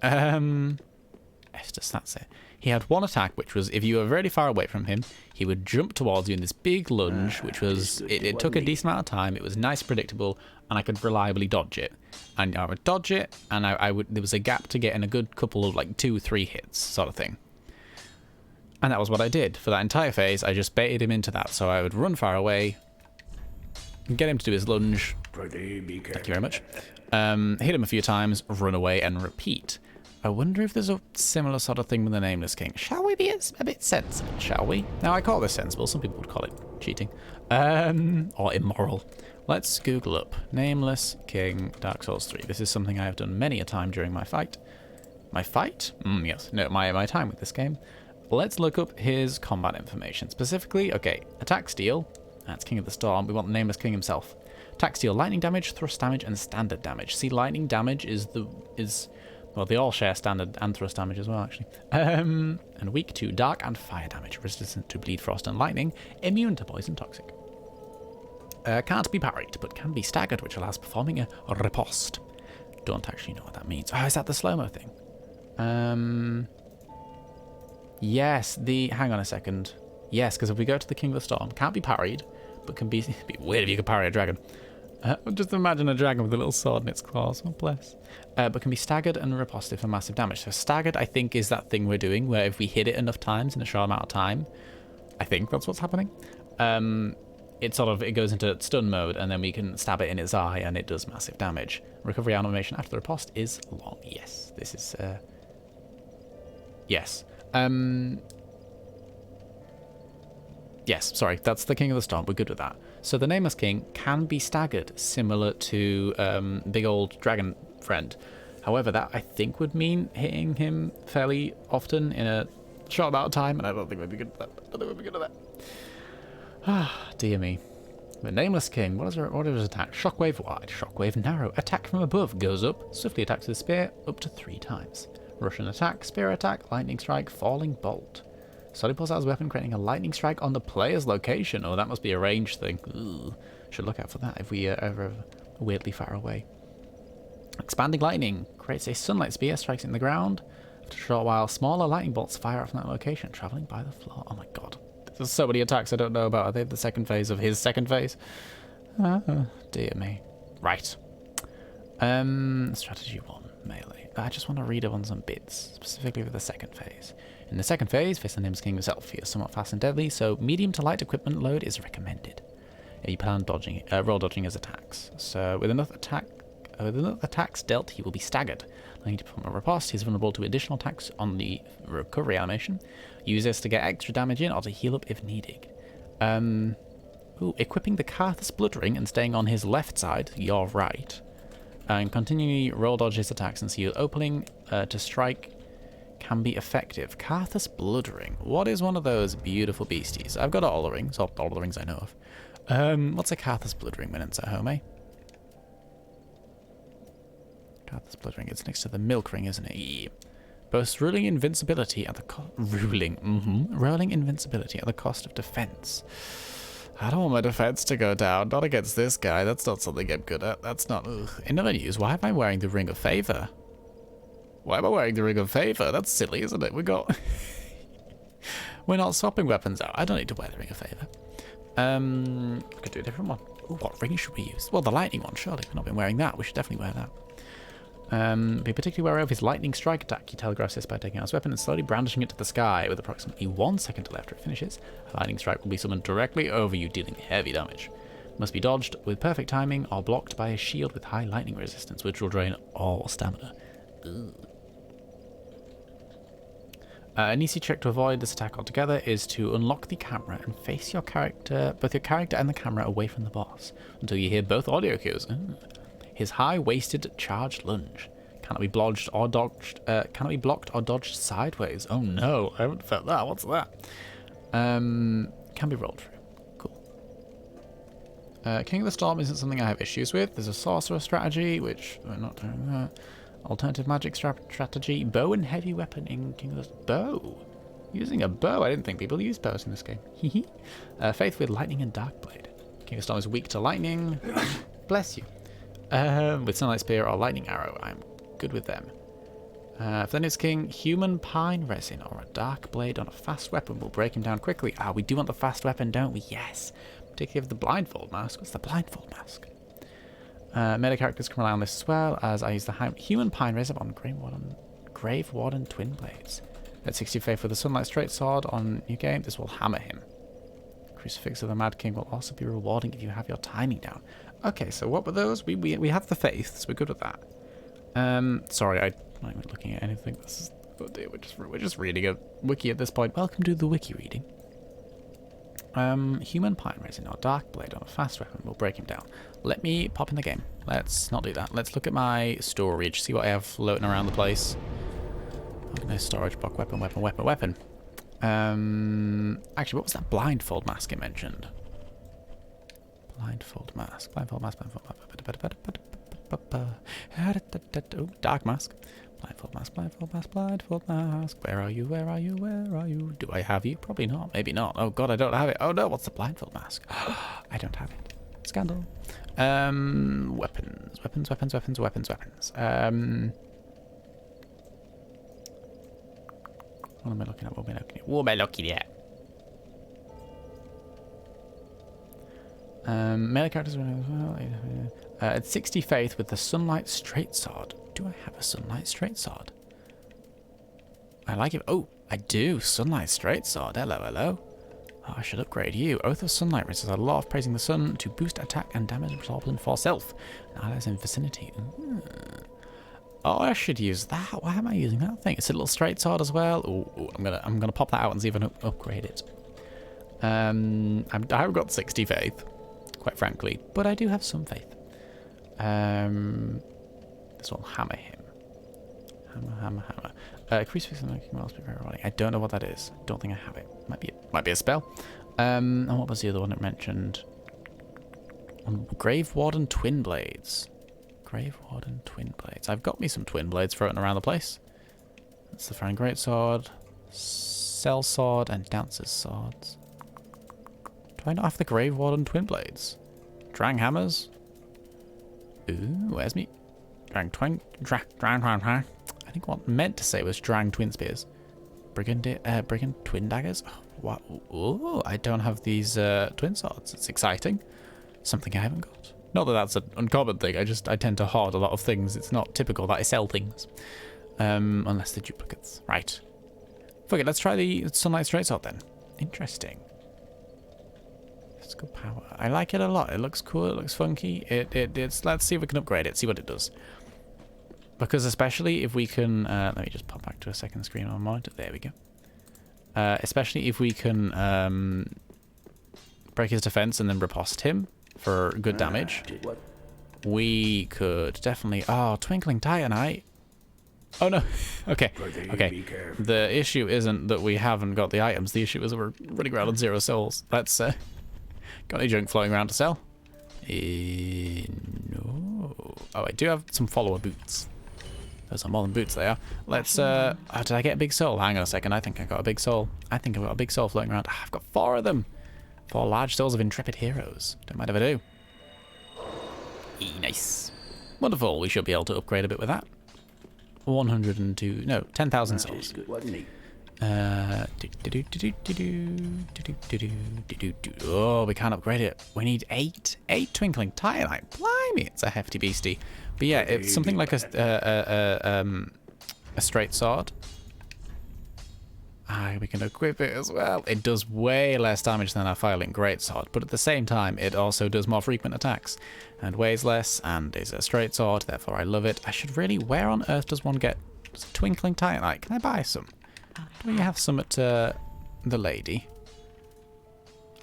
Estus, that's it. He had one attack, which was if you were really far away from him, he would jump towards you in this big lunge, which was, it took a decent amount of time. It was nice, predictable, and I could reliably dodge it. And I would dodge it, and there was a gap to get in a good couple of like 2-3 hits sort of thing. And that was what I did for that entire phase. I just baited him into that. So I would run far away, get him to do his lunge. Thank you very much. Hit him a few times, run away, and repeat. I wonder if there's a similar sort of thing with the Nameless King. Shall we be a bit sensible, shall we? Now, I call this sensible. Some people would call it cheating. Or immoral. Let's Google up Nameless King Dark Souls 3. This is something I have done many a time during my fight. My fight? Yes. No, my time with this game. Let's look up his combat information. Specifically, okay, attack steal. That's King of the Storm. We want the Nameless King himself. Attack steal, lightning damage, thrust damage, and standard damage. See, lightning damage well, they all share standard and thrust damage as well, actually. And weak to dark and fire damage. Resistant to bleed, frost, and lightning. Immune to poison, toxic. Can't be parried, but can be staggered, which allows performing a riposte. Don't actually know what that means. Oh, is that the slow-mo thing? Yes, hang on a second. Yes, because if we go to the King of the Storm, can't be parried, but can be... It'd be weird if you could parry a dragon. Just imagine a dragon with a little sword in its claws. Oh, bless. But can be staggered and riposted for massive damage. So staggered, I think, is that thing we're doing, where if we hit it enough times in a short amount of time, I think that's what's happening. It goes into stun mode, and then we can stab it in its eye, and it does massive damage. Recovery animation after the riposte is long. Yes, this is... Yes. Yes, sorry, that's the King of the Storm. We're good with that. So the Nameless King can be staggered, similar to big old dragon friend. However, that I think would mean hitting him fairly often in a short amount of time, and I don't think we'd be good at that. I don't think we'd be good at that. Ah, dear me. The Nameless King, what is his attack? Shockwave wide, shockwave narrow. Attack from above goes up, swiftly attacks with a spear up to 3 times. Russian attack, spear attack, lightning strike, falling bolt. Slowly pulls out his weapon, creating a lightning strike on the player's location. Oh, that must be a range thing. Ooh, should look out for that if we are ever weirdly far away. Expanding lightning creates a sunlight spear, strikes it in the ground. After a short while, smaller lightning bolts fire off from that location, traveling by the floor. Oh my god. There's so many attacks I don't know about. Are they the second phase of his second phase? Oh, dear me. Right. Strategy 1, melee. I just want to read up on some bits, specifically for the second phase. In the second phase, face the Nameless King himself. He is somewhat fast and deadly, so medium to light equipment load is recommended. You plan dodging, roll dodging his attacks. So with enough attacks dealt, he will be staggered. Allowing to perform a riposte, he's vulnerable to additional attacks on the recovery animation. Use this to get extra damage in or to heal up if needed. Equipping the Karthus Blood Ring and staying on his left side, your right, and continually roll dodge his attacks and seal opening to strike can be effective. Karthus Blood Ring. What is one of those beautiful beasties? I've got all the rings, or all the rings I know of. What's a Karthus Blood Ring when it's at home, eh? Karthus Blood Ring. It's next to the Milk Ring, isn't it? Yeah. Boasts ruling invincibility at the rolling invincibility at the cost of defense. I don't want my defense to go down. Not against this guy. That's not something I'm good at. That's not... Ugh. In other news, why am I wearing the Ring of Favor? Why am I wearing the Ring of Favor? That's silly, isn't it? We're not swapping weapons out. I don't need to wear the Ring of Favor. We could do a different one. Ooh, what ring should we use? Well, the lightning one, surely. We've not been wearing that. We should definitely wear that. Be particularly wary of his lightning strike attack. He telegraphs this by taking out his weapon and slowly brandishing it to the sky. With approximately 1 second till after it finishes, a lightning strike will be summoned directly over you, dealing heavy damage. It must be dodged with perfect timing or blocked by a shield with high lightning resistance, which will drain all stamina. An easy trick to avoid this attack altogether is to unlock the camera and face your character, both your character and the camera, away from the boss until you hear both audio cues. His high-waisted charged lunge cannot be blocked or dodged sideways. Oh no, I haven't felt that. What's that? Can be rolled through. Cool. King of the Storm isn't something I have issues with. There's a sorcerer strategy, which we're not doing that. Alternative magic strategy. Bow and heavy weapon in King of the Bow. Using a bow. I didn't think people used bows in this game. Faith with lightning and dark blade. King of the Storm is weak to lightning. Bless you. With Sunlight Spear or Lightning Arrow, I'm good with them. If then it's king, human pine resin or a dark blade on a fast weapon will break him down quickly. Ah, we do want the fast weapon, don't we? Yes. Particularly with the blindfold mask. What's the blindfold mask? Meta characters can rely on this as well, as I use the human pine resin on Grave Warden Twin Blades. At 60 faith with a Sunlight Straight Sword on new game, this will hammer him. Crucifix of the Mad King will also be rewarding if you have your timing down. Okay, so what were those? We have the faith, so we're good with that. Sorry, I'm not even looking at anything. This is, oh dear, we're just reading a wiki at this point. Welcome to the wiki reading. Human pine resin or dark blade on a fast weapon will break him down. Let me pop in the game. Let's not do that. Let's look at my storage, see what I have floating around the place. Okay, storage block, weapon. Actually, what was that blindfold mask it mentioned? Blindfold mask. Oh, dark mask. Blindfold mask. Where are you? Do I have you? Probably not. Maybe not. Oh god, I don't have it. Oh no, what's the blindfold mask? I don't have it. Scandal. Weapons. What am I looking at? What am I looking at? Melee characters as well. At 60 faith with the Sunlight Straight Sword. Do I have a Sunlight Straight Sword? I like it. Oh, I do. Sunlight Straight Sword. Hello. Oh, I should upgrade you. Oath of Sunlight raises a lot of praising the sun to boost attack and damage absorption for self. And allies in vicinity. Oh, I should use that. Why am I using that thing? It's a little straight sword as well. Ooh, I'm gonna pop that out and see if I can upgrade it. I haven't got 60 faith, quite frankly, but I do have some faith. This will hammer him. Hammer. Crucifix and making miles be very rolling. I don't know what that is. Don't think I have it. Might be a spell. And what was the other one it mentioned? Grave Warden Twin Blades. Grave Warden Twin Blades. I've got me some twin blades floating around the place. That's the Frying Greatsword, Cell Sword, and Dancer's Swords. Do I not have the Grave Warden Twin Blades? Drang Hammers? Ooh, where's me? Drang Twin... I think what I meant to say was Drang Twin Spears. Brigand Twin Daggers? Oh, what? Ooh, I don't have these twin swords. It's exciting. Something I haven't got. Not that that's an uncommon thing, I tend to hoard a lot of things. It's not typical that I sell things. Unless they're duplicates. Right. Fuck it, let's try the Sunlight Straight Sword then. Interesting. Physical power. I like it a lot. It looks cool, it looks funky. Let's see if we can upgrade it, see what it does. Because especially if we can... let me just pop back to a second screen on my monitor. There we go. Especially if we can break his defense and then riposte him for good damage. We could definitely... Oh, Twinkling Titanite. Oh no. Okay. The issue isn't that we haven't got the items. The issue is that we're running around on 0 souls. Let's... got any junk floating around to sell? No. Oh, I do have some follower boots. Those are more than boots, they are. Let's... Oh, did I get a big soul? Hang on a second. I think I got a big soul. I've got a big soul floating around. I've got 4 of them. 4 large souls of intrepid heroes. Don't mind if I do. Nice. Wonderful. We should be able to upgrade a bit with that. 102... No, 10,000 souls. Oh, we can't upgrade it. We need 8 Twinkling Titanite. Blimey, it's a hefty beastie. But yeah, it's something like a straight sword. We can equip it as well. It does way less damage than our Filing Greatsword, but at the same time, it also does more frequent attacks and weighs less, and is a straight sword. Therefore, I love it. I should really. Where on earth does one get Twinkling Titanite? Can I buy some? Do we have some at the lady?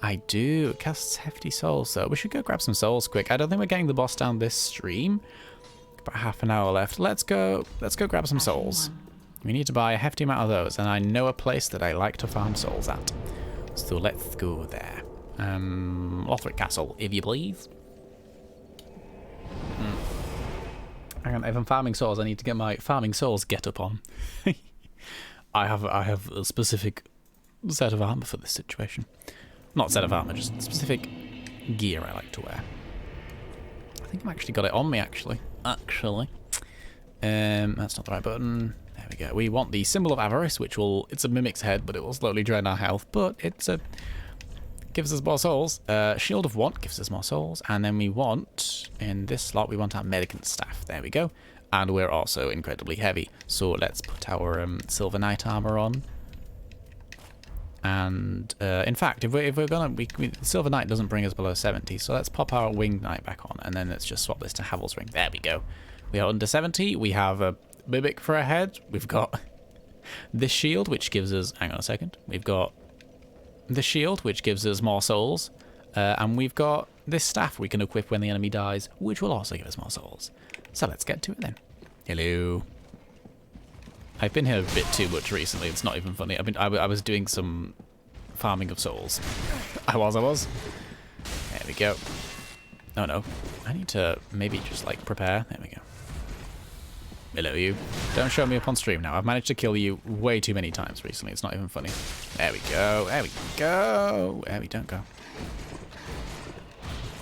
I do. It casts hefty souls, so we should go grab some souls quick. I don't think we're getting the boss down this stream. About half an hour left. Let's go grab some souls. We need to buy a hefty amount of those, and I know a place that I like to farm souls at. So let's go there. Lothric Castle, if you please. Hang on, if I'm farming souls, I need to get my farming souls get up on. I have a specific set of armor for this situation. Not set of armor, just specific gear I like to wear. I think I've actually got it on me, actually. That's not the right button. There we go. We want the symbol of avarice, which will... It's a mimic's head, but it will slowly drain our health. But it's a... Gives us more souls. Shield of Want gives us more souls. And then we want... In this slot, we want our Medicant Staff. There we go. And we're also incredibly heavy. So let's put our Silver Knight armor on. And in fact, if we're gonna, Silver Knight doesn't bring us below 70, so let's pop our Winged Knight back on, and then let's just swap this to Havel's Ring. There we go. We are under 70. We have a Mimic for a head. We've got this shield, which gives us. Hang on a second. We've got this shield, which gives us more souls, and we've got this staff we can equip when the enemy dies, which will also give us more souls. So let's get to it then. Hello. I've been here a bit too much recently. It's not even funny. I was doing some farming of souls. I was. There we go. Oh no. I need to maybe just like prepare. There we go. Hello you. Don't show me up on stream now. I've managed to kill you way too many times recently. It's not even funny. There we go. There we go. There we don't go.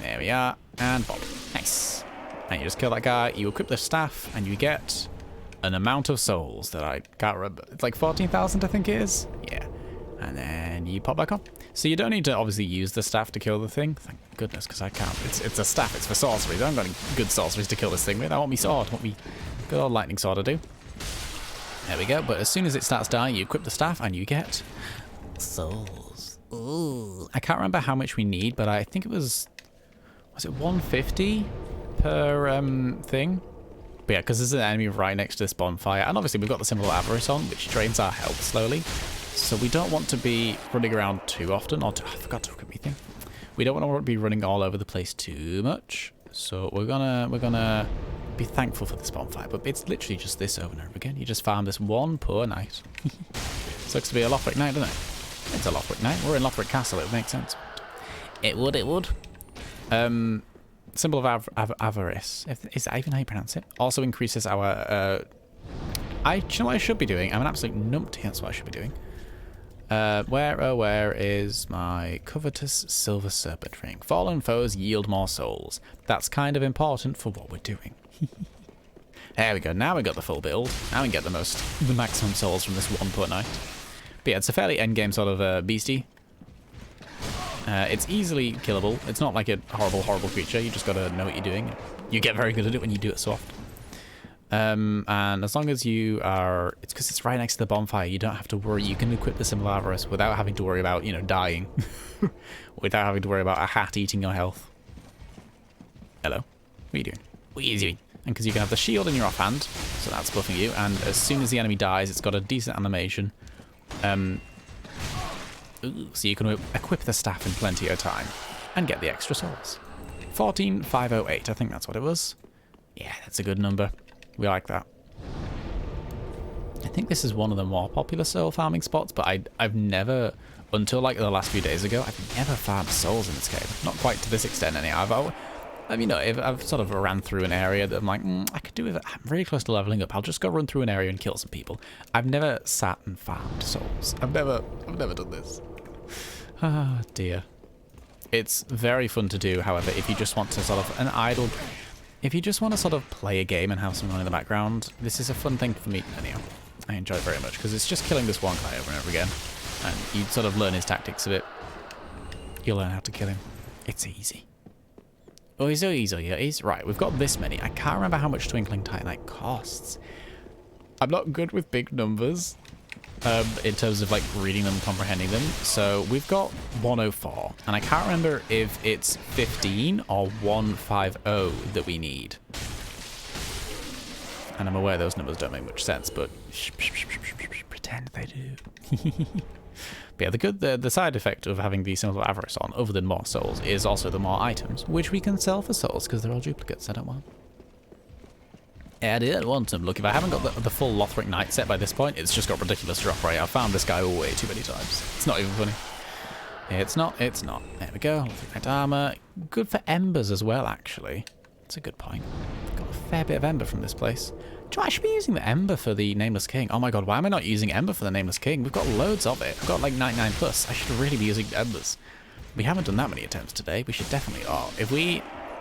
There we are. And bomb. Nice. And you just kill that guy. You equip the staff and you get an amount of souls that I can't remember. It's like 14,000, I think it is. Yeah. And then you pop back on. So you don't need to obviously use the staff to kill the thing. Thank goodness, because I can't. It's a staff. It's for sorceries. I haven't got any good sorceries to kill this thing with. I want me sword. I want me good old lightning sword to do. There we go. But as soon as it starts dying, you equip the staff and you get souls. Ooh. I can't remember how much we need, but I think it was it 150 per thing? But yeah, because there's an enemy right next to this bonfire. And obviously we've got the symbol of avarice on, which drains our health slowly. So we don't want to be running around too often. I forgot to equip my thing. We don't want to be running all over the place too much. So we're gonna be thankful for this bonfire. But it's literally just this over and over again. You just farm this one poor night. Sucks to be a Lothric night, doesn't it? It's a Lothric night. We're in Lothric Castle. It would make sense. It would. Symbol of avarice. Is that even how you pronounce it? Also increases our... do you know what I should be doing? I'm an absolute numpty. That's what I should be doing. Where is my covetous silver serpent ring? Fallen foes yield more souls. That's kind of important for what we're doing. There we go. Now we got the full build. Now we can get the maximum souls from this one poor night. But yeah, it's a fairly endgame sort of beastie. It's easily killable. It's not like a horrible creature. You just gotta know what you're doing. You get very good at it when you do it so often. And as long as you are... It's because it's right next to the bonfire. You don't have to worry. You can equip the symbol of avarice without having to worry about, you know, dying. Without having to worry about a hat eating your health. Hello? What are you doing? What are you doing? And because you can have the shield in your offhand, so that's buffing you. And as soon as the enemy dies, it's got a decent animation. So you can equip the staff in plenty of time and get the extra souls. 14,508, I think that's what it was. Yeah, that's a good number. We like that. I think this is one of the more popular soul farming spots, but I've never, until like the last few days ago, I've never farmed souls in this cave. Not quite to this extent anyhow. I've sort of ran through an area that I'm like, I could do with it. I'm very close to leveling up. I'll just go run through an area and kill some people. I've never sat and farmed souls. I've never done this. Ah, dear. It's very fun to do, however, if you just want to sort of if you just want to sort of play a game and have someone on in the background, this is a fun thing for me. Anyhow, I enjoy it very much because it's just killing this one guy over and over again. And you sort of learn his tactics a bit. You'll learn how to kill him. It's easy. Oh, he's so easy. He's right. We've got this many. I can't remember how much Twinkling Titanite costs. I'm not good with big numbers. In terms of like reading them, comprehending them. So we've got 104, and I can't remember if it's 15 or 150 that we need. And I'm aware those numbers don't make much sense, but pretend they do. But yeah, the side effect of having the symbol of avarice on, other than more souls, is also the more items, which we can sell for souls because they're all duplicates. I don't want them. I didn't want them. Look, if I haven't got the full Lothric Knight set by this point, it's just got ridiculous drop rate. I've found this guy way too many times. It's not even funny. It's not. There we go. Lothric Knight armor. Good for embers as well, actually. That's a good point. Got a fair bit of ember from this place. Do you know, I should be using the ember for the Nameless King. Oh my god, why am I not using ember for the Nameless King? We've got loads of it. I've got like 99 plus. I should really be using embers. We haven't done that many attempts today. We should definitely... Oh,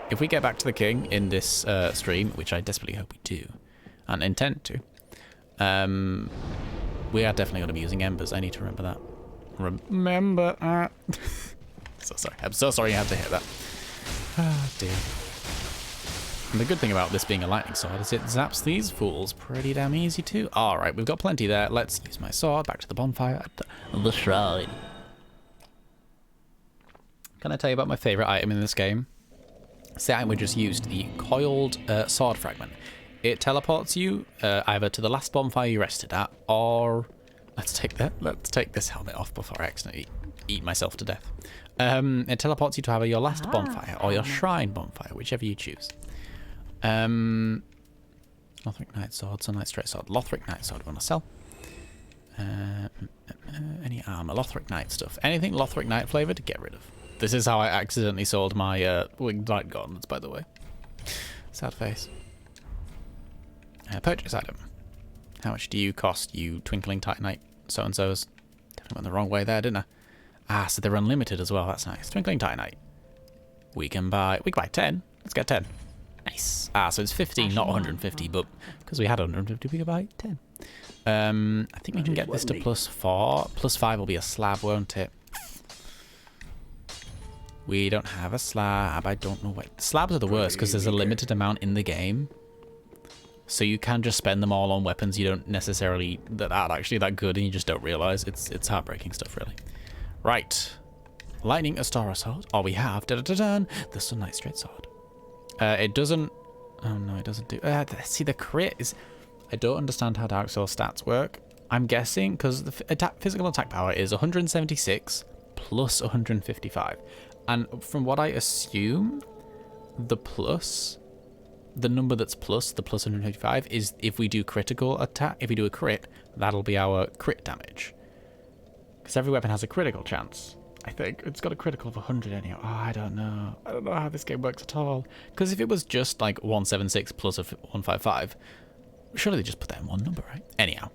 if we get back to the king in this stream, which I desperately hope we do, and intend to, We are definitely going to be using embers. I need to remember that. Remember that. So sorry. I'm so sorry you had to hear that. Ah, dear. And the good thing about this being a lightning sword is it zaps these fools pretty damn easy too. Alright, we've got plenty there. Let's use my sword. Back to the bonfire at the shrine. Can I tell you about my favourite item in this game? It's the item we just used, the coiled sword fragment. It teleports you either to the last bonfire you rested at, or let's take this helmet off before I accidentally eat myself to death. It teleports you to either your last bonfire or your shrine bonfire, whichever you choose. Lothric Knight Sword, Sunlight Straight Sword, Lothric Knight Sword we want to sell. Any armor, Lothric Knight stuff. Anything Lothric Knight flavoured, get rid of. This is how I accidentally sold my winged light gauntlets, by the way. Sad face. Purchase item. How much do you cost, you twinkling titanite so-and-sos? Definitely went the wrong way there, didn't I? Ah, so they're unlimited as well. That's nice. Twinkling titanite. We can buy 10. Let's get 10. Nice. Ah, so it's 15, not 150, but because we had 150, we could buy 10. I think we can get this to +4. +5 will be a slab, won't it? We don't have a slab. I don't know what. Slabs are the worst because there's a limited amount in the game. So you can just spend them all on weapons you don't necessarily that aren't actually that good and you just don't realise. It's heartbreaking stuff, really. Right. Lightning Astara Sword. All we have, the Sunlight Straight Sword. It doesn't... Oh no, it doesn't do... see, the crit is... I don't understand how Dark Souls stats work. I'm guessing, because the physical attack power is 176 plus 155. And from what I assume, the number that's plus, the plus 155, is if we do critical attack, if we do a crit, that'll be our crit damage. Because every weapon has a critical chance. I think it's got a critical of 100 anyhow. Oh, I don't know. I don't know how this game works at all. Because if it was just like 176 plus a 155, surely they just put that in one number, right? Anyhow,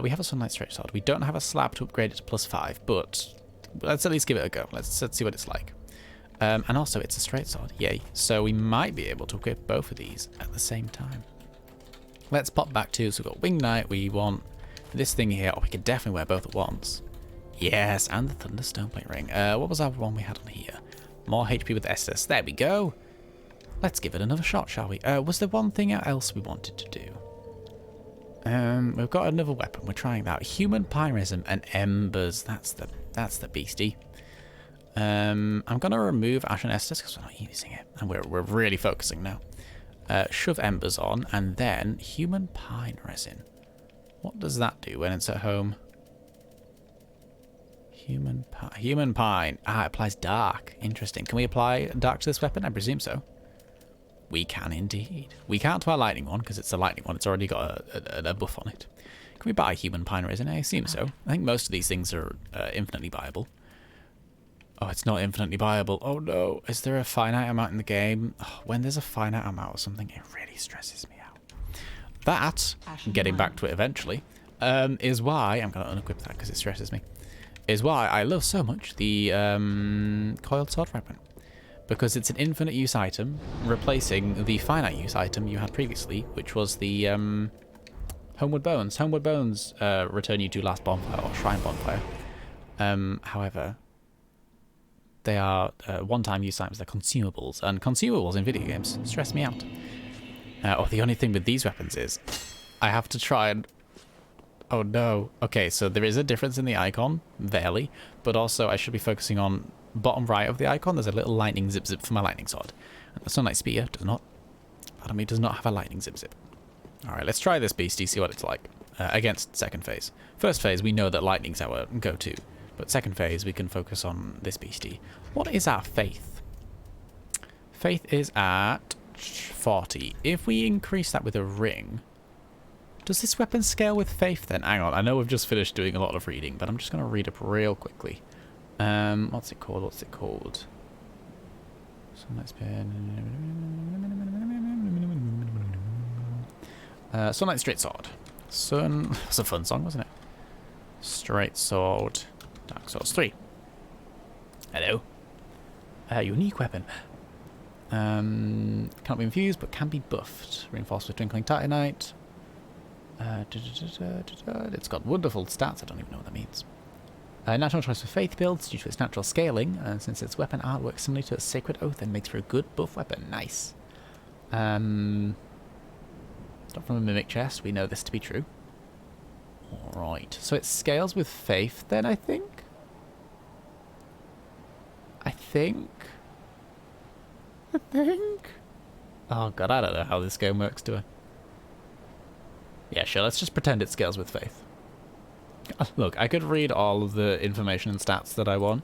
we have a Sunlight Straight Sword. We don't have a slab to upgrade it to +5, but let's at least give it a go. Let's see what it's like. And also, it's a straight sword. Yay. So we might be able to equip both of these at the same time. Let's pop back to, so we've got Wing Knight. We want this thing here. Oh, we could definitely wear both at once. Yes, and the Thunder Stoneplate Ring. What was our one we had on here? More HP with Estus. There we go. Let's give it another shot, shall we? Was there one thing else we wanted to do? We've got another weapon. We're trying that. Human Pyrism and Embers. That's the beastie. I'm going to remove Ash and Estus because we're not using it. And we're really focusing now. Shove Embers on, and then Human Pine Resin. What does that do when it's at home? Human Pine. Ah, it applies Dark. Interesting. Can we apply Dark to this weapon? I presume so. We can indeed. We can't to our Lightning one because it's a Lightning one. It's already got a buff on it. Can we buy Human Pine Resin? I assume so. I think most of these things are infinitely buyable. Oh, it's not infinitely buyable. Oh no. Is there a finite amount in the game? Oh, when there's a finite amount of something, it really stresses me out. That, getting back to it eventually, is why, I'm going to unequip that because it stresses me, is why I love so much the coiled sword fragment. Because it's an infinite use item, replacing the finite use item you had previously, which was the Homeward Bones. Homeward Bones return you to last bonfire or shrine bonfire. However, they are one-time use items. They're consumables, and consumables in video games stress me out. The only thing with these weapons is I have to try and... Oh no. Okay, so there is a difference in the icon, barely, but also I should be focusing on bottom right of the icon. There's a little lightning zip for my lightning sword. And the Sunlight Spear does not have a lightning zip. Alright, let's try this beastie, see what it's like. Against second phase. First phase, we know that lightning's our go-to. But second phase, we can focus on this beastie. What is our faith? Faith is at 40. If we increase that with a ring, does this weapon scale with faith then? Hang on, I know we've just finished doing a lot of reading, but I'm just going to read up real quickly. What's it called? Sunlight Spear. Sunlight Straight Sword. That's a fun song, wasn't it? Straight Sword. Dark Souls 3. Hello. Unique weapon. Cannot be infused, but can be buffed. Reinforced with Twinkling Titanite. It's got wonderful stats. I don't even know what that means. Natural choice for faith builds due to its natural scaling, and since its weapon art works similarly to a sacred oath and makes for a good buff weapon. Nice. Not from a mimic chest. We know this to be true. Alright. So it scales with faith then, I think? I think? Oh god, I don't know how this game works, do I? Yeah, sure, let's just pretend it scales with faith. Look, I could read all of the information and stats that I want.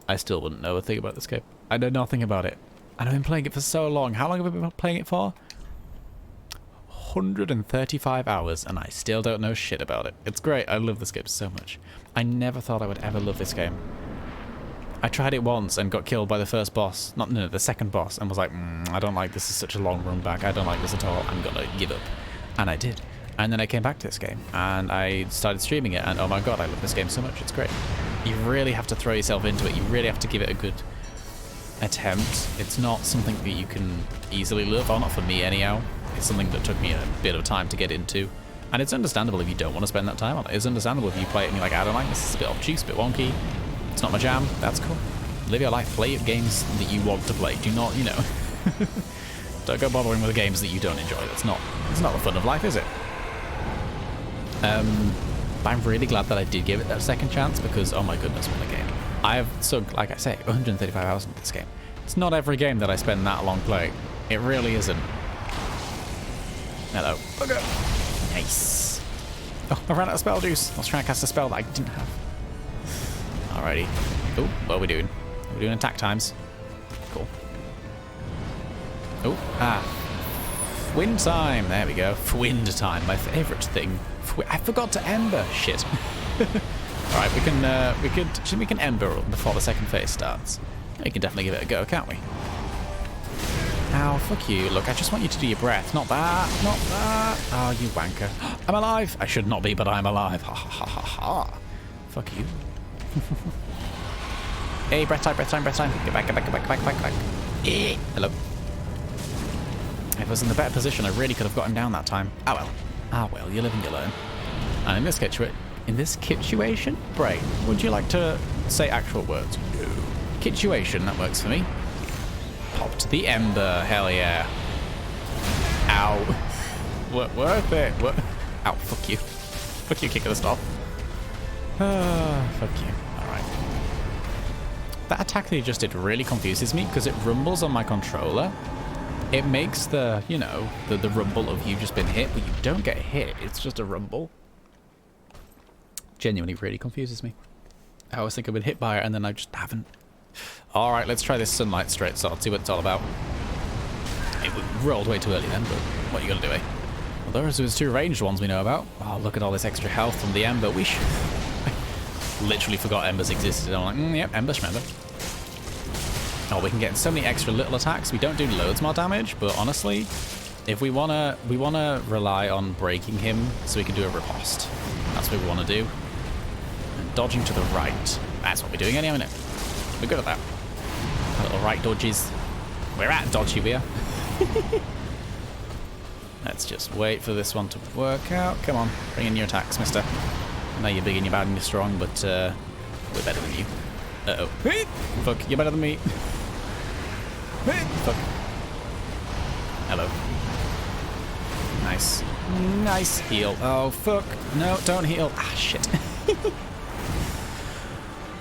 I still wouldn't know a thing about this game. I know nothing about it. And I've been playing it for so long. How long have I been playing it for? 135 hours, and I still don't know shit about it. It's great. I love this game so much. I never thought I would ever love this game. I tried it once and got killed by the first boss. No, the second boss, and was like, I don't like this. Is such a long run back. I don't like this at all. I'm gonna give up. And I did. And then I came back to this game, and I started streaming it, and oh my god, I love this game so much. It's great. You really have to throw yourself into it. You really have to give it a good attempt. It's not something that you can easily love, or not for me anyhow. It's something that took me a bit of time to get into. And it's understandable if you don't want to spend that time on it. It's understandable if you play it and you're like, I don't like this, it's a bit obtuse, a bit wonky. It's not my jam. That's cool. Live your life. Play games that you want to play. Do not, you know, don't go bothering with the games that you don't enjoy. It's not the fun of life, is it? But I'm really glad that I did give it that second chance because, oh my goodness, what a game. I have sunk, like I say, 135 hours into this game. It's not every game that I spend that long playing. It really isn't. Hello. Okay. Nice. Oh, I ran out of spell juice. I was trying to cast a spell that I didn't have. Alrighty. Oh, what are we doing? We're doing attack times. Cool. Oh, wind time. There we go. Wind time, my favourite thing. I forgot to ember. Shit. Alright, we can ember before the second phase starts. We can definitely give it a go, can't we? Ow, fuck you. Look, I just want you to do your breath. Not that. Not that. Oh, you wanker. I'm alive. I should not be, but I'm alive. Ha ha ha ha ha. Fuck you. Hey, breath time, breath time, breath time. Get back, get back, get back, get back, get back, get back. Hello. If I was in the better position, I really could have got him down that time. Ah well. Ah well, you live and you learn. And in this situation, Brain, would you like to say actual words? No. Situation, that works for me. Popped the ember, hell yeah. Ow. Worth it. Ow, fuck you. Fuck you, kick of the stop. Fuck you. Alright. That attack that he just did really confuses me because it rumbles on my controller. It makes the, you know, the rumble of you just been hit, but you don't get hit. It's just a rumble. Genuinely really confuses me. I always think I've been hit by it and then I just haven't. Alright, let's try this sunlight straight sword, see what it's all about. It rolled way too early then, but what are you gonna do, eh? Well, there's two ranged ones we know about. Oh, look at all this extra health from the ember. We should... I literally forgot embers existed. I'm like, yep, ember shmember. Oh, we can get so many extra little attacks. We don't do loads more damage, but honestly, if we wanna rely on breaking him so we can do a riposte. That's what we wanna do. And dodging to the right. That's what we're doing anyway, isn't it? We're good at that. Little right dodges. We're at dodgy, we are. Let's just wait for this one to work out. Come on, bring in your attacks, mister. I know you're big and you're bad and you're strong, but we're better than you. Uh-oh. Fuck, you're better than me. Fuck. Hello. Nice. Nice heal. Oh, fuck. No, don't heal. Ah, shit.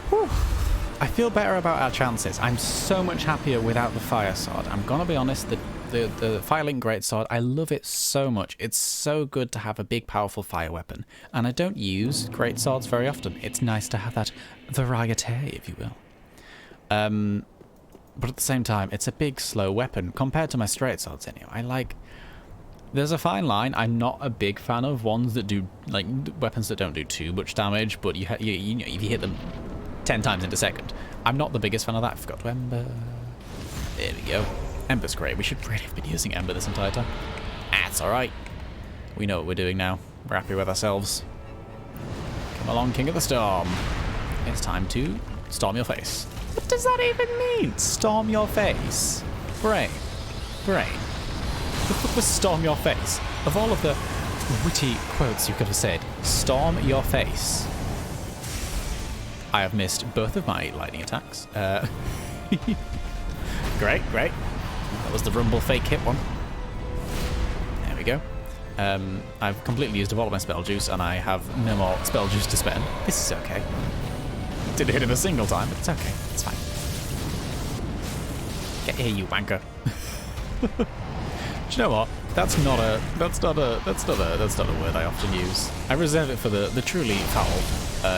Whew. I feel better about our chances. I'm so much happier without the fire sword. I'm gonna be honest, the Firelink Greatsword, I love it so much. It's so good to have a big, powerful fire weapon. And I don't use Greatswords very often. It's nice to have that variety, if you will. But at the same time, it's a big, slow weapon compared to my straight swords anyway. There's a fine line. I'm not a big fan of ones that do, like, weapons that don't do too much damage, but you know, if you hit them 10 times in a second. I'm not the biggest fan of that. I forgot to ember. There we go. Ember's great. We should really have been using ember this entire time. That's alright. We know what we're doing now. We're happy with ourselves. Come along, King of the Storm. It's time to storm your face. What does that even mean? Storm your face? Brain. What the fuck was storm your face? Of all of the witty quotes you could have said. Storm your face. I have missed both of my lightning attacks. Great, great. That was the rumble fake hit one. There we go. I've completely used up all of my spell juice, and I have no more spell juice to spend. This is okay. Didn't hit him a single time, but it's okay. It's fine. Get here, you wanker. Do you know what? That's not a word I often use. I reserve it for the truly foul,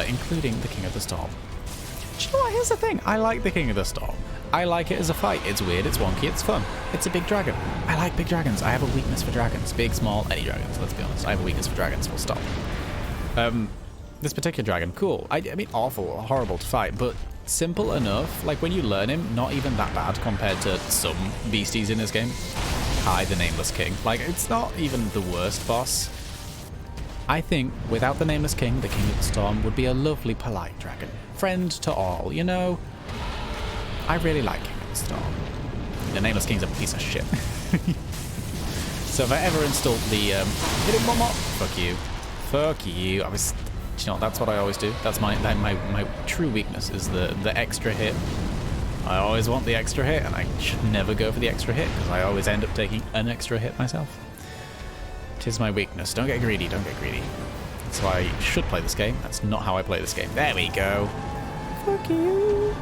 including the King of the Storm. Do you know what? Here's the thing. I like the King of the Storm. I like it as a fight. It's weird, it's wonky, it's fun. It's a big dragon. I like big dragons. I have a weakness for dragons. Big, small, any dragons, let's be honest. I have a weakness for dragons, full stop. This particular dragon, cool. I mean, awful, horrible to fight, but simple enough. Like, when you learn him, not even that bad compared to some beasties in this game. Hi, the Nameless King. Like, it's not even the worst boss. I think, without the Nameless King, the King of the Storm would be a lovely, polite dragon. Friend to all, you know? I really like King of the Storm. The Nameless King's a piece of shit. So if I ever installed the... hit him one more. Fuck you. Fuck you. You know, that's what I always do. That's my true weakness, is the extra hit. I always want the extra hit, and I should never go for the extra hit, because I always end up taking an extra hit myself. Tis my weakness. Don't get greedy, don't get greedy. That's how I should play this game. That's not how I play this game. There we go. Fuck you.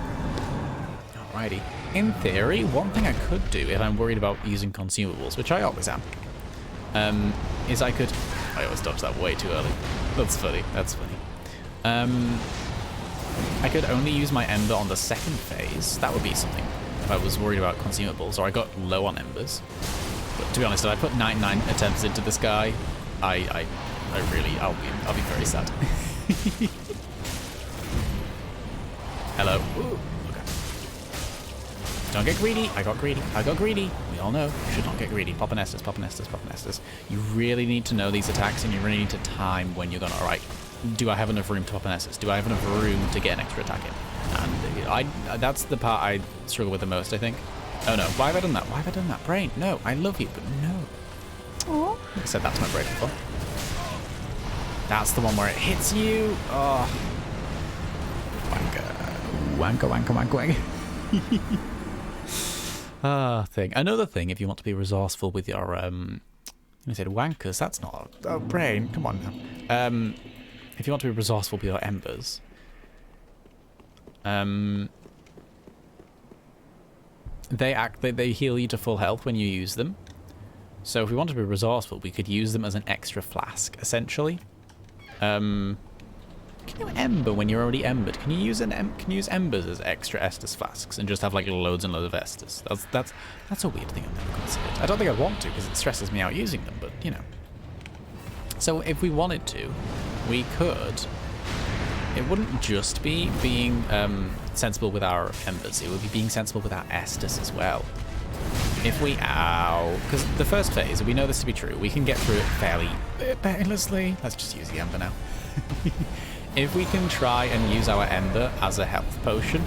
Alrighty. In theory, one thing I could do, if I'm worried about using consumables, which I always am, is I could... I always dodged that way too early. That's funny. That's funny. I could only use my Ember on the second phase. That would be something if I was worried about consumables, or I got low on Embers. But to be honest, if I put 99 attempts into this guy, I'll be very sad. Hello. Ooh, okay. Don't get greedy. I got greedy. I got greedy. We all know you should not get greedy. Pop an Estus, pop an Estus, pop an Estus. You really need to know these attacks, and you really need to time when you're gonna. All right. Do I have enough room to pop an Estus? Do I have enough room to get an extra attack in? And that's the part I struggle with the most, I think. Oh no, why have I done that? Why have I done that? Brain, no, I love you, but no. Oh, I said that to my brain before. That's the one where it hits you. Oh. Wanker, wanker, wanker, wanker, wanker. Thing. Another thing, if you want to be resourceful with your, I said wankers, that's not, brain, come on now. If you want to be resourceful with your embers, they heal you to full health when you use them. So if we want to be resourceful, we could use them as an extra flask, essentially. Can you ember when you're already embered? Can you use embers as extra Estus flasks and just have like loads and loads of Estus? That's a weird thing I've never considered. I don't think I'd want to, because it stresses me out using them, but you know. So if we wanted to, we could. It wouldn't just be being sensible with our embers, it would be being sensible with our Estus as well. If we, because the first phase, we know this to be true, we can get through it fairly painlessly. Let's just use the ember now. If we can try and use our ember as a health potion,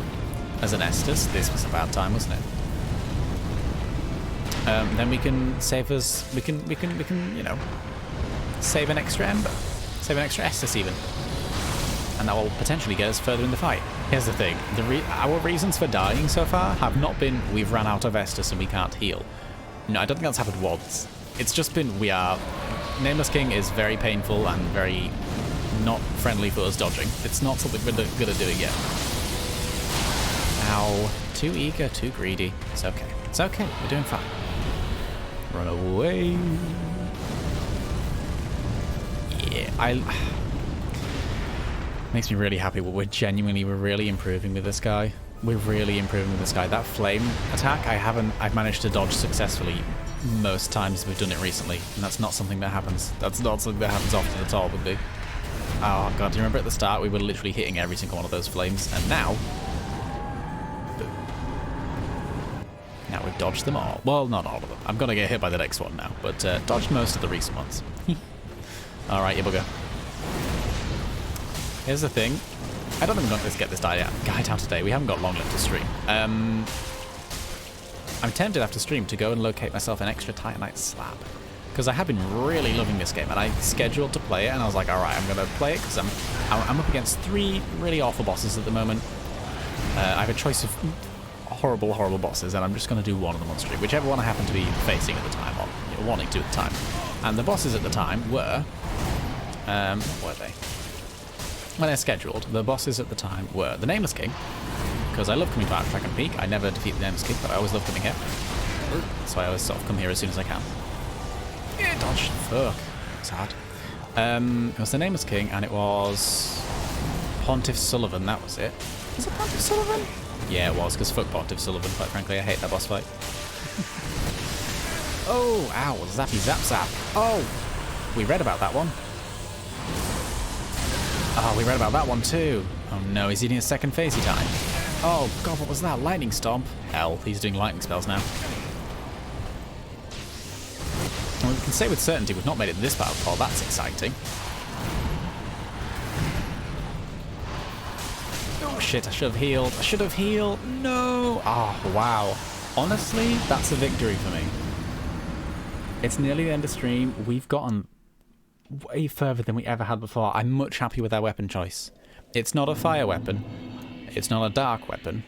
as an Estus, this was a bad time, wasn't it? Then we can save us, we can, you know, save an extra ember. Save an extra Estus even. And that will potentially get us further in the fight. Here's the thing, our reasons for dying so far have not been we've ran out of Estus and we can't heal. No, I don't think that's happened once. It's just been Nameless King is very painful and very not friendly for us dodging. It's not something we're good at doing yet. Ow. Too eager, too greedy. It's okay. It's okay, we're doing fine. Run away. Yeah, makes me really happy. We're really improving with this guy. We're really improving with this guy. That flame attack, I've managed to dodge successfully most times we've done it recently, and that's not something that happens. That's not something that happens often at all with me. Oh god, do you remember at the start we were literally hitting every single one of those flames, and now we've dodged them all. Well, not all of them. I'm gonna get hit by the next one now, but dodged most of the recent ones. Alright, you bugger. Here's the thing. I don't think we're going to get this guy down today. We haven't got long left to stream. I'm tempted after stream to go and locate myself an extra Titanite slab. because I have been really loving this game, and I scheduled to play it, and I was like, all right, I'm going to play it, because I'm up against 3 really awful bosses at the moment. I have a choice of horrible, horrible bosses, and I'm just going to do one of them on stream, whichever one I happen to be facing at the time, or wanting to at the time. And the bosses at the time were... what were they? When I scheduled, the bosses at the time were the Nameless King, because I love coming to Track and Peak. I never defeat the Nameless King, but I always love coming here. So I always sort of come here as soon as I can. Yeah, dodge. Fuck. It's hard. It was the Nameless King, and it was Pontiff Sullivan. That was it. Was it Pontiff Sullivan? Yeah, it was, because fuck Pontiff Sullivan, quite frankly. I hate that boss fight. Oh, ow. Zappy zap zap. Oh, we read about that one. Oh, we read about that one too. Oh no, he's eating a second phasey time. Oh god, what was that? Lightning Stomp? Hell, he's doing lightning spells now. Well, we can say with certainty we've not made it this far before. That's exciting. Oh shit, I should have healed. I should have healed. No. Oh, wow. Honestly, that's a victory for me. It's nearly the end of stream. We've gotten way further than we ever had before. I'm much happier with our weapon choice. It's not a fire weapon. It's not a dark weapon.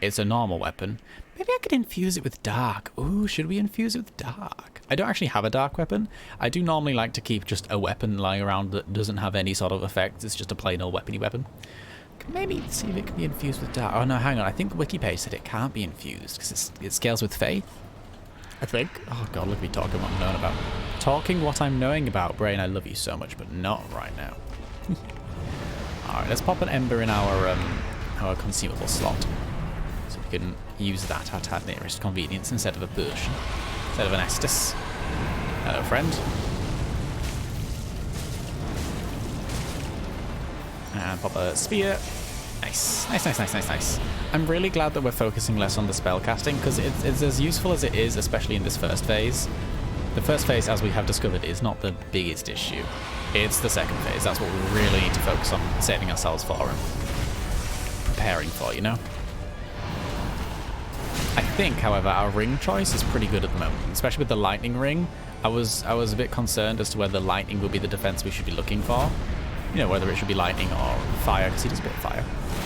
It's a normal weapon. Maybe I could infuse it with dark. Ooh, should we infuse it with dark? I don't actually have a dark weapon. I do normally like to keep just a weapon lying around that doesn't have any sort of effects. It's just a plain old weapony weapon. Maybe see if it can be infused with dark. Oh no, hang on. I think the wiki page said it can't be infused because it scales with faith. I think. Oh god, look at me talking what I'm knowing about. Talking what I'm knowing about. Brain, I love you so much, but not right now. Alright, let's pop an ember in our consumable slot. So we can use that at our nearest convenience instead of a Persian. Instead of an Estus. Hello, friend. And pop a spear. Nice. Nice, nice, nice, nice, nice. I'm really glad that we're focusing less on the spell casting, because it's as useful as it is, especially in this first phase. The first phase, as we have discovered, is not the biggest issue. It's the second phase. That's what we really need to focus on saving ourselves for and preparing for, you know? I think, however, our ring choice is pretty good at the moment, especially with the lightning ring. I was a bit concerned as to whether lightning would be the defense we should be looking for. You know, whether it should be lightning or fire, because he does a bit of fire.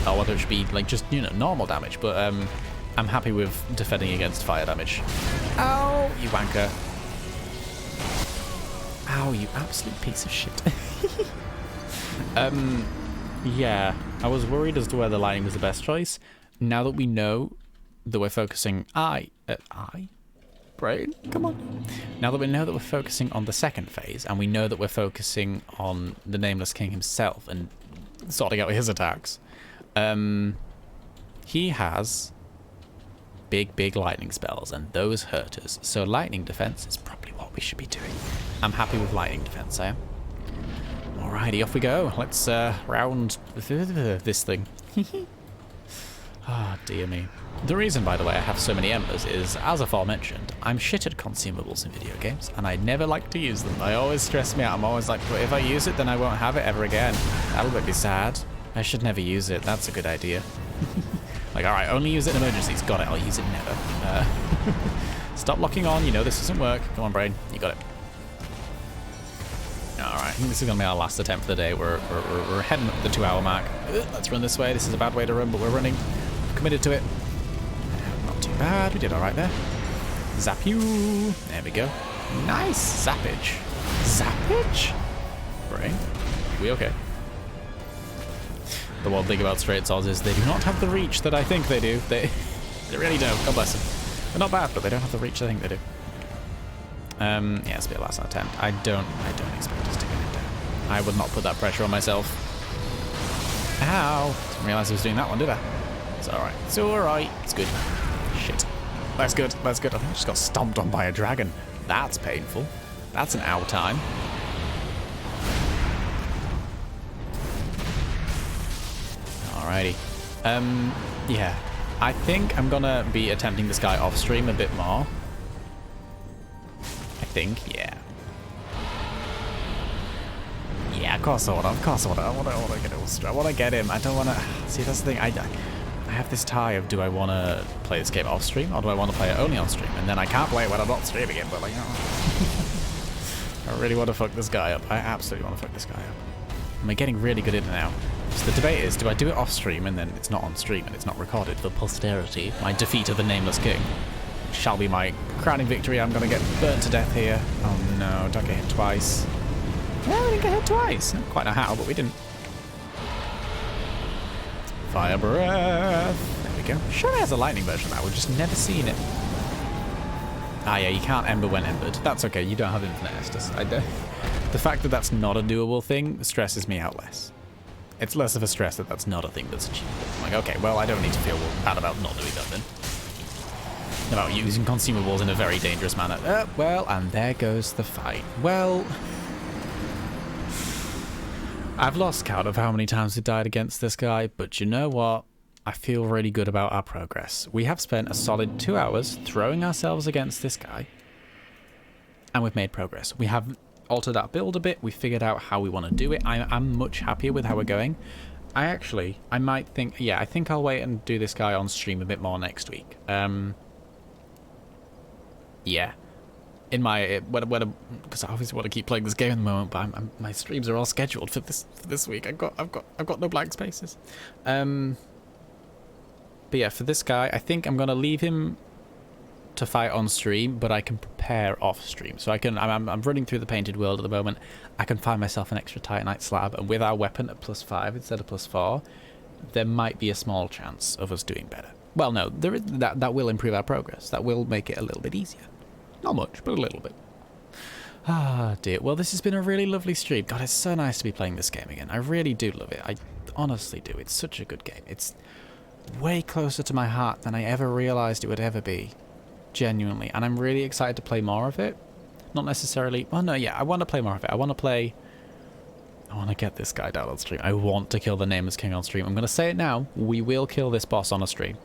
Or whether it should be, like, just, you know, normal damage. But I'm happy with defending against fire damage. Ow, you wanker. Ow, you absolute piece of shit. Yeah, I was worried as to whether lightning was the best choice. Now that we know that we're focusing... Brain? Come on. Now that we know that we're focusing on the second phase, and we know that we're focusing on the Nameless King himself and sorting out his attacks, he has big lightning spells, and those hurt us. So lightning defense is probably what we should be doing. I'm happy with lightning defense, I am. Alrighty, off we go. Let's round this thing. Ah, dear me. The reason, by the way, I have so many embers is, as aforementioned, I'm shit at consumables in video games, and I never like to use them. They always stress me out. I'm always like, if I use it, then I won't have it ever again. That'll make me sad. I should never use it. That's a good idea. Like, alright, only use it in emergencies. Got it. I'll use it never. Stop locking on. You know this doesn't work. Come on, brain. You got it. Alright, I think this is going to be our last attempt for the day. We're heading up the 2-hour mark. Let's run this way. This is a bad way to run, but we're running. Committed to it. Not too bad. We did alright there. Zap you. There we go. Nice. Zappage. Zappage? Brain. We okay? The one thing about straight swords is they do not have the reach that I think they do. They really don't. God bless them. They're not bad, but they don't have the reach I think they do. Yeah, it's a bit last attempt. I don't expect us to get it down. I would not put that pressure on myself. Ow! Didn't realise I was doing that one, did I? It's alright. It's alright. It's good. Shit. That's good. That's good. I think I just got stomped on by a dragon. That's painful. That's an ow time. Alrighty. Yeah. I think I'm gonna be attempting this guy off stream a bit more. I think, yeah. Yeah, of course I want to. Of course I want to. I want to get it. I want to get him. I don't want to. See, that's the thing. I have this tie of, do I want to play this game off stream or do I want to play it only on stream? And then I can't play it when I'm not streaming it. But like, oh. I really want to fuck this guy up. I absolutely want to fuck this guy up. And we're getting really good at it now. So the debate is, do I do it off stream and then it's not on stream and it's not recorded for posterity? My defeat of the Nameless King shall be my crowning victory. I'm going to get burnt to death here. Oh no, don't get hit twice. Well, we didn't get hit twice. I don't quite know how, but we didn't. Fire breath. There we go. Sure it has a lightning version of that. We've just never seen it. Ah yeah, you can't ember when embered. That's okay, you don't have infinite Estus. I don't. The fact that that's not a doable thing stresses me out less. It's less of a stress that that's not a thing that's achievable. I'm like, okay, well, I don't need to feel bad about not doing that then. About using consumables in a very dangerous manner. Well, and there goes the fight. Well, I've lost count of how many times we died against this guy, but you know what? I feel really good about our progress. We have spent a solid 2 hours throwing ourselves against this guy, and we've made progress. We have altered our build a bit. We figured out how we want to do it. I'm much happier with how we're going. I might think, yeah, I think I'll wait and do this guy on stream a bit more next week. Yeah. In my, because I obviously want to keep playing this game at the moment, but my streams are all scheduled for this week. I've got no blank spaces. But yeah, for this guy, I think I'm gonna leave him to fight on stream, but I can prepare off stream. So I'm running through the painted world at the moment. I can find myself an extra Titanite slab, and with our weapon at +5 instead of +4, there might be a small chance of us doing better. Well, no, there is that will improve our progress. That will make it a little bit easier. Not much, but a little bit. Ah, dear. Well, this has been a really lovely stream. God, it's so nice to be playing this game again. I really do love it. I honestly do. It's such a good game. It's way closer to my heart than I ever realized it would ever be. Genuinely. And I'm really excited to play more of it. Not necessarily... Well, no, yeah, I want to play more of it. I want to get this guy down on stream. I want to kill the Nameless King on stream. I'm going to say it now. We will kill this boss on a stream.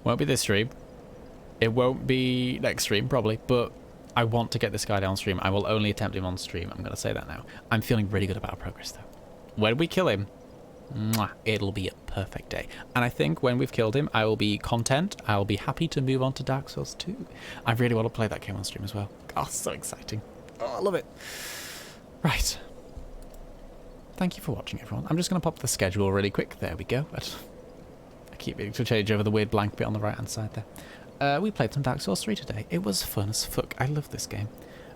Won't be this stream. It won't be next stream, probably, but I want to get this guy down stream. I will only attempt him on stream. I'm going to say that now. I'm feeling really good about our progress, though. When we kill him, it'll be a perfect day. And I think when we've killed him, I will be content. I will be happy to move on to Dark Souls 2. I really want to play that game on stream as well. Oh, so exciting. Oh, I love it. Right. Thank you for watching, everyone. I'm just going to pop the schedule really quick. There we go. I keep meaning to change over the weird blank bit on the right-hand side there. We played some Dark Souls 3 today. It was fun as fuck. I love this game.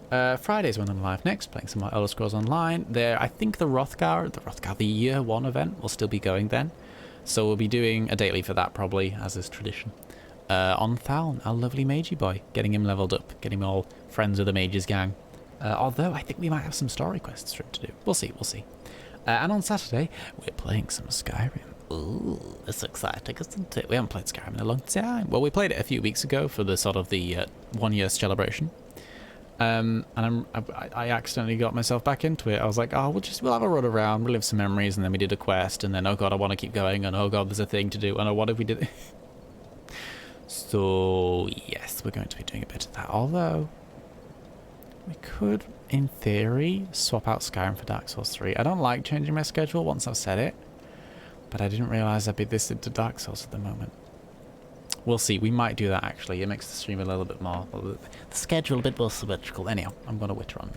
Fridays when I'm live next, playing some more Elder Scrolls Online. I think the Year 1 event will still be going then. So we'll be doing a daily for that probably, as is tradition. On Thaln, our lovely magey boy. Getting him leveled up. Getting him all friends with the mages gang. Although I think we might have some story quests for him to do. We'll see, we'll see. And on Saturday, we're playing some Skyrim. Ooh, that's exciting, isn't it? We haven't played Skyrim in a long time. Well, we played it a few weeks ago for the sort of the 1 year celebration. And I accidentally got myself back into it. I was like, oh, we'll have a run around, relive some memories, and then we did a quest, and then, oh god, I want to keep going, and oh god, there's a thing to do, and oh, what if we did it? So, yes, we're going to be doing a bit of that. Although, we could, in theory, swap out Skyrim for Dark Souls 3. I don't like changing my schedule once I've said it. But I didn't realise I'd be this into Dark Souls at the moment. We'll see. We might do that, actually. It makes the stream a little bit more... the schedule a bit more symmetrical. Anyhow, I'm going to witter on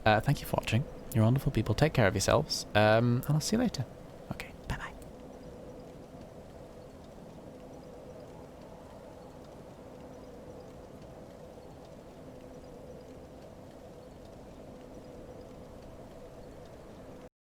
now. Thank you for watching. You're wonderful people. Take care of yourselves. And I'll see you later.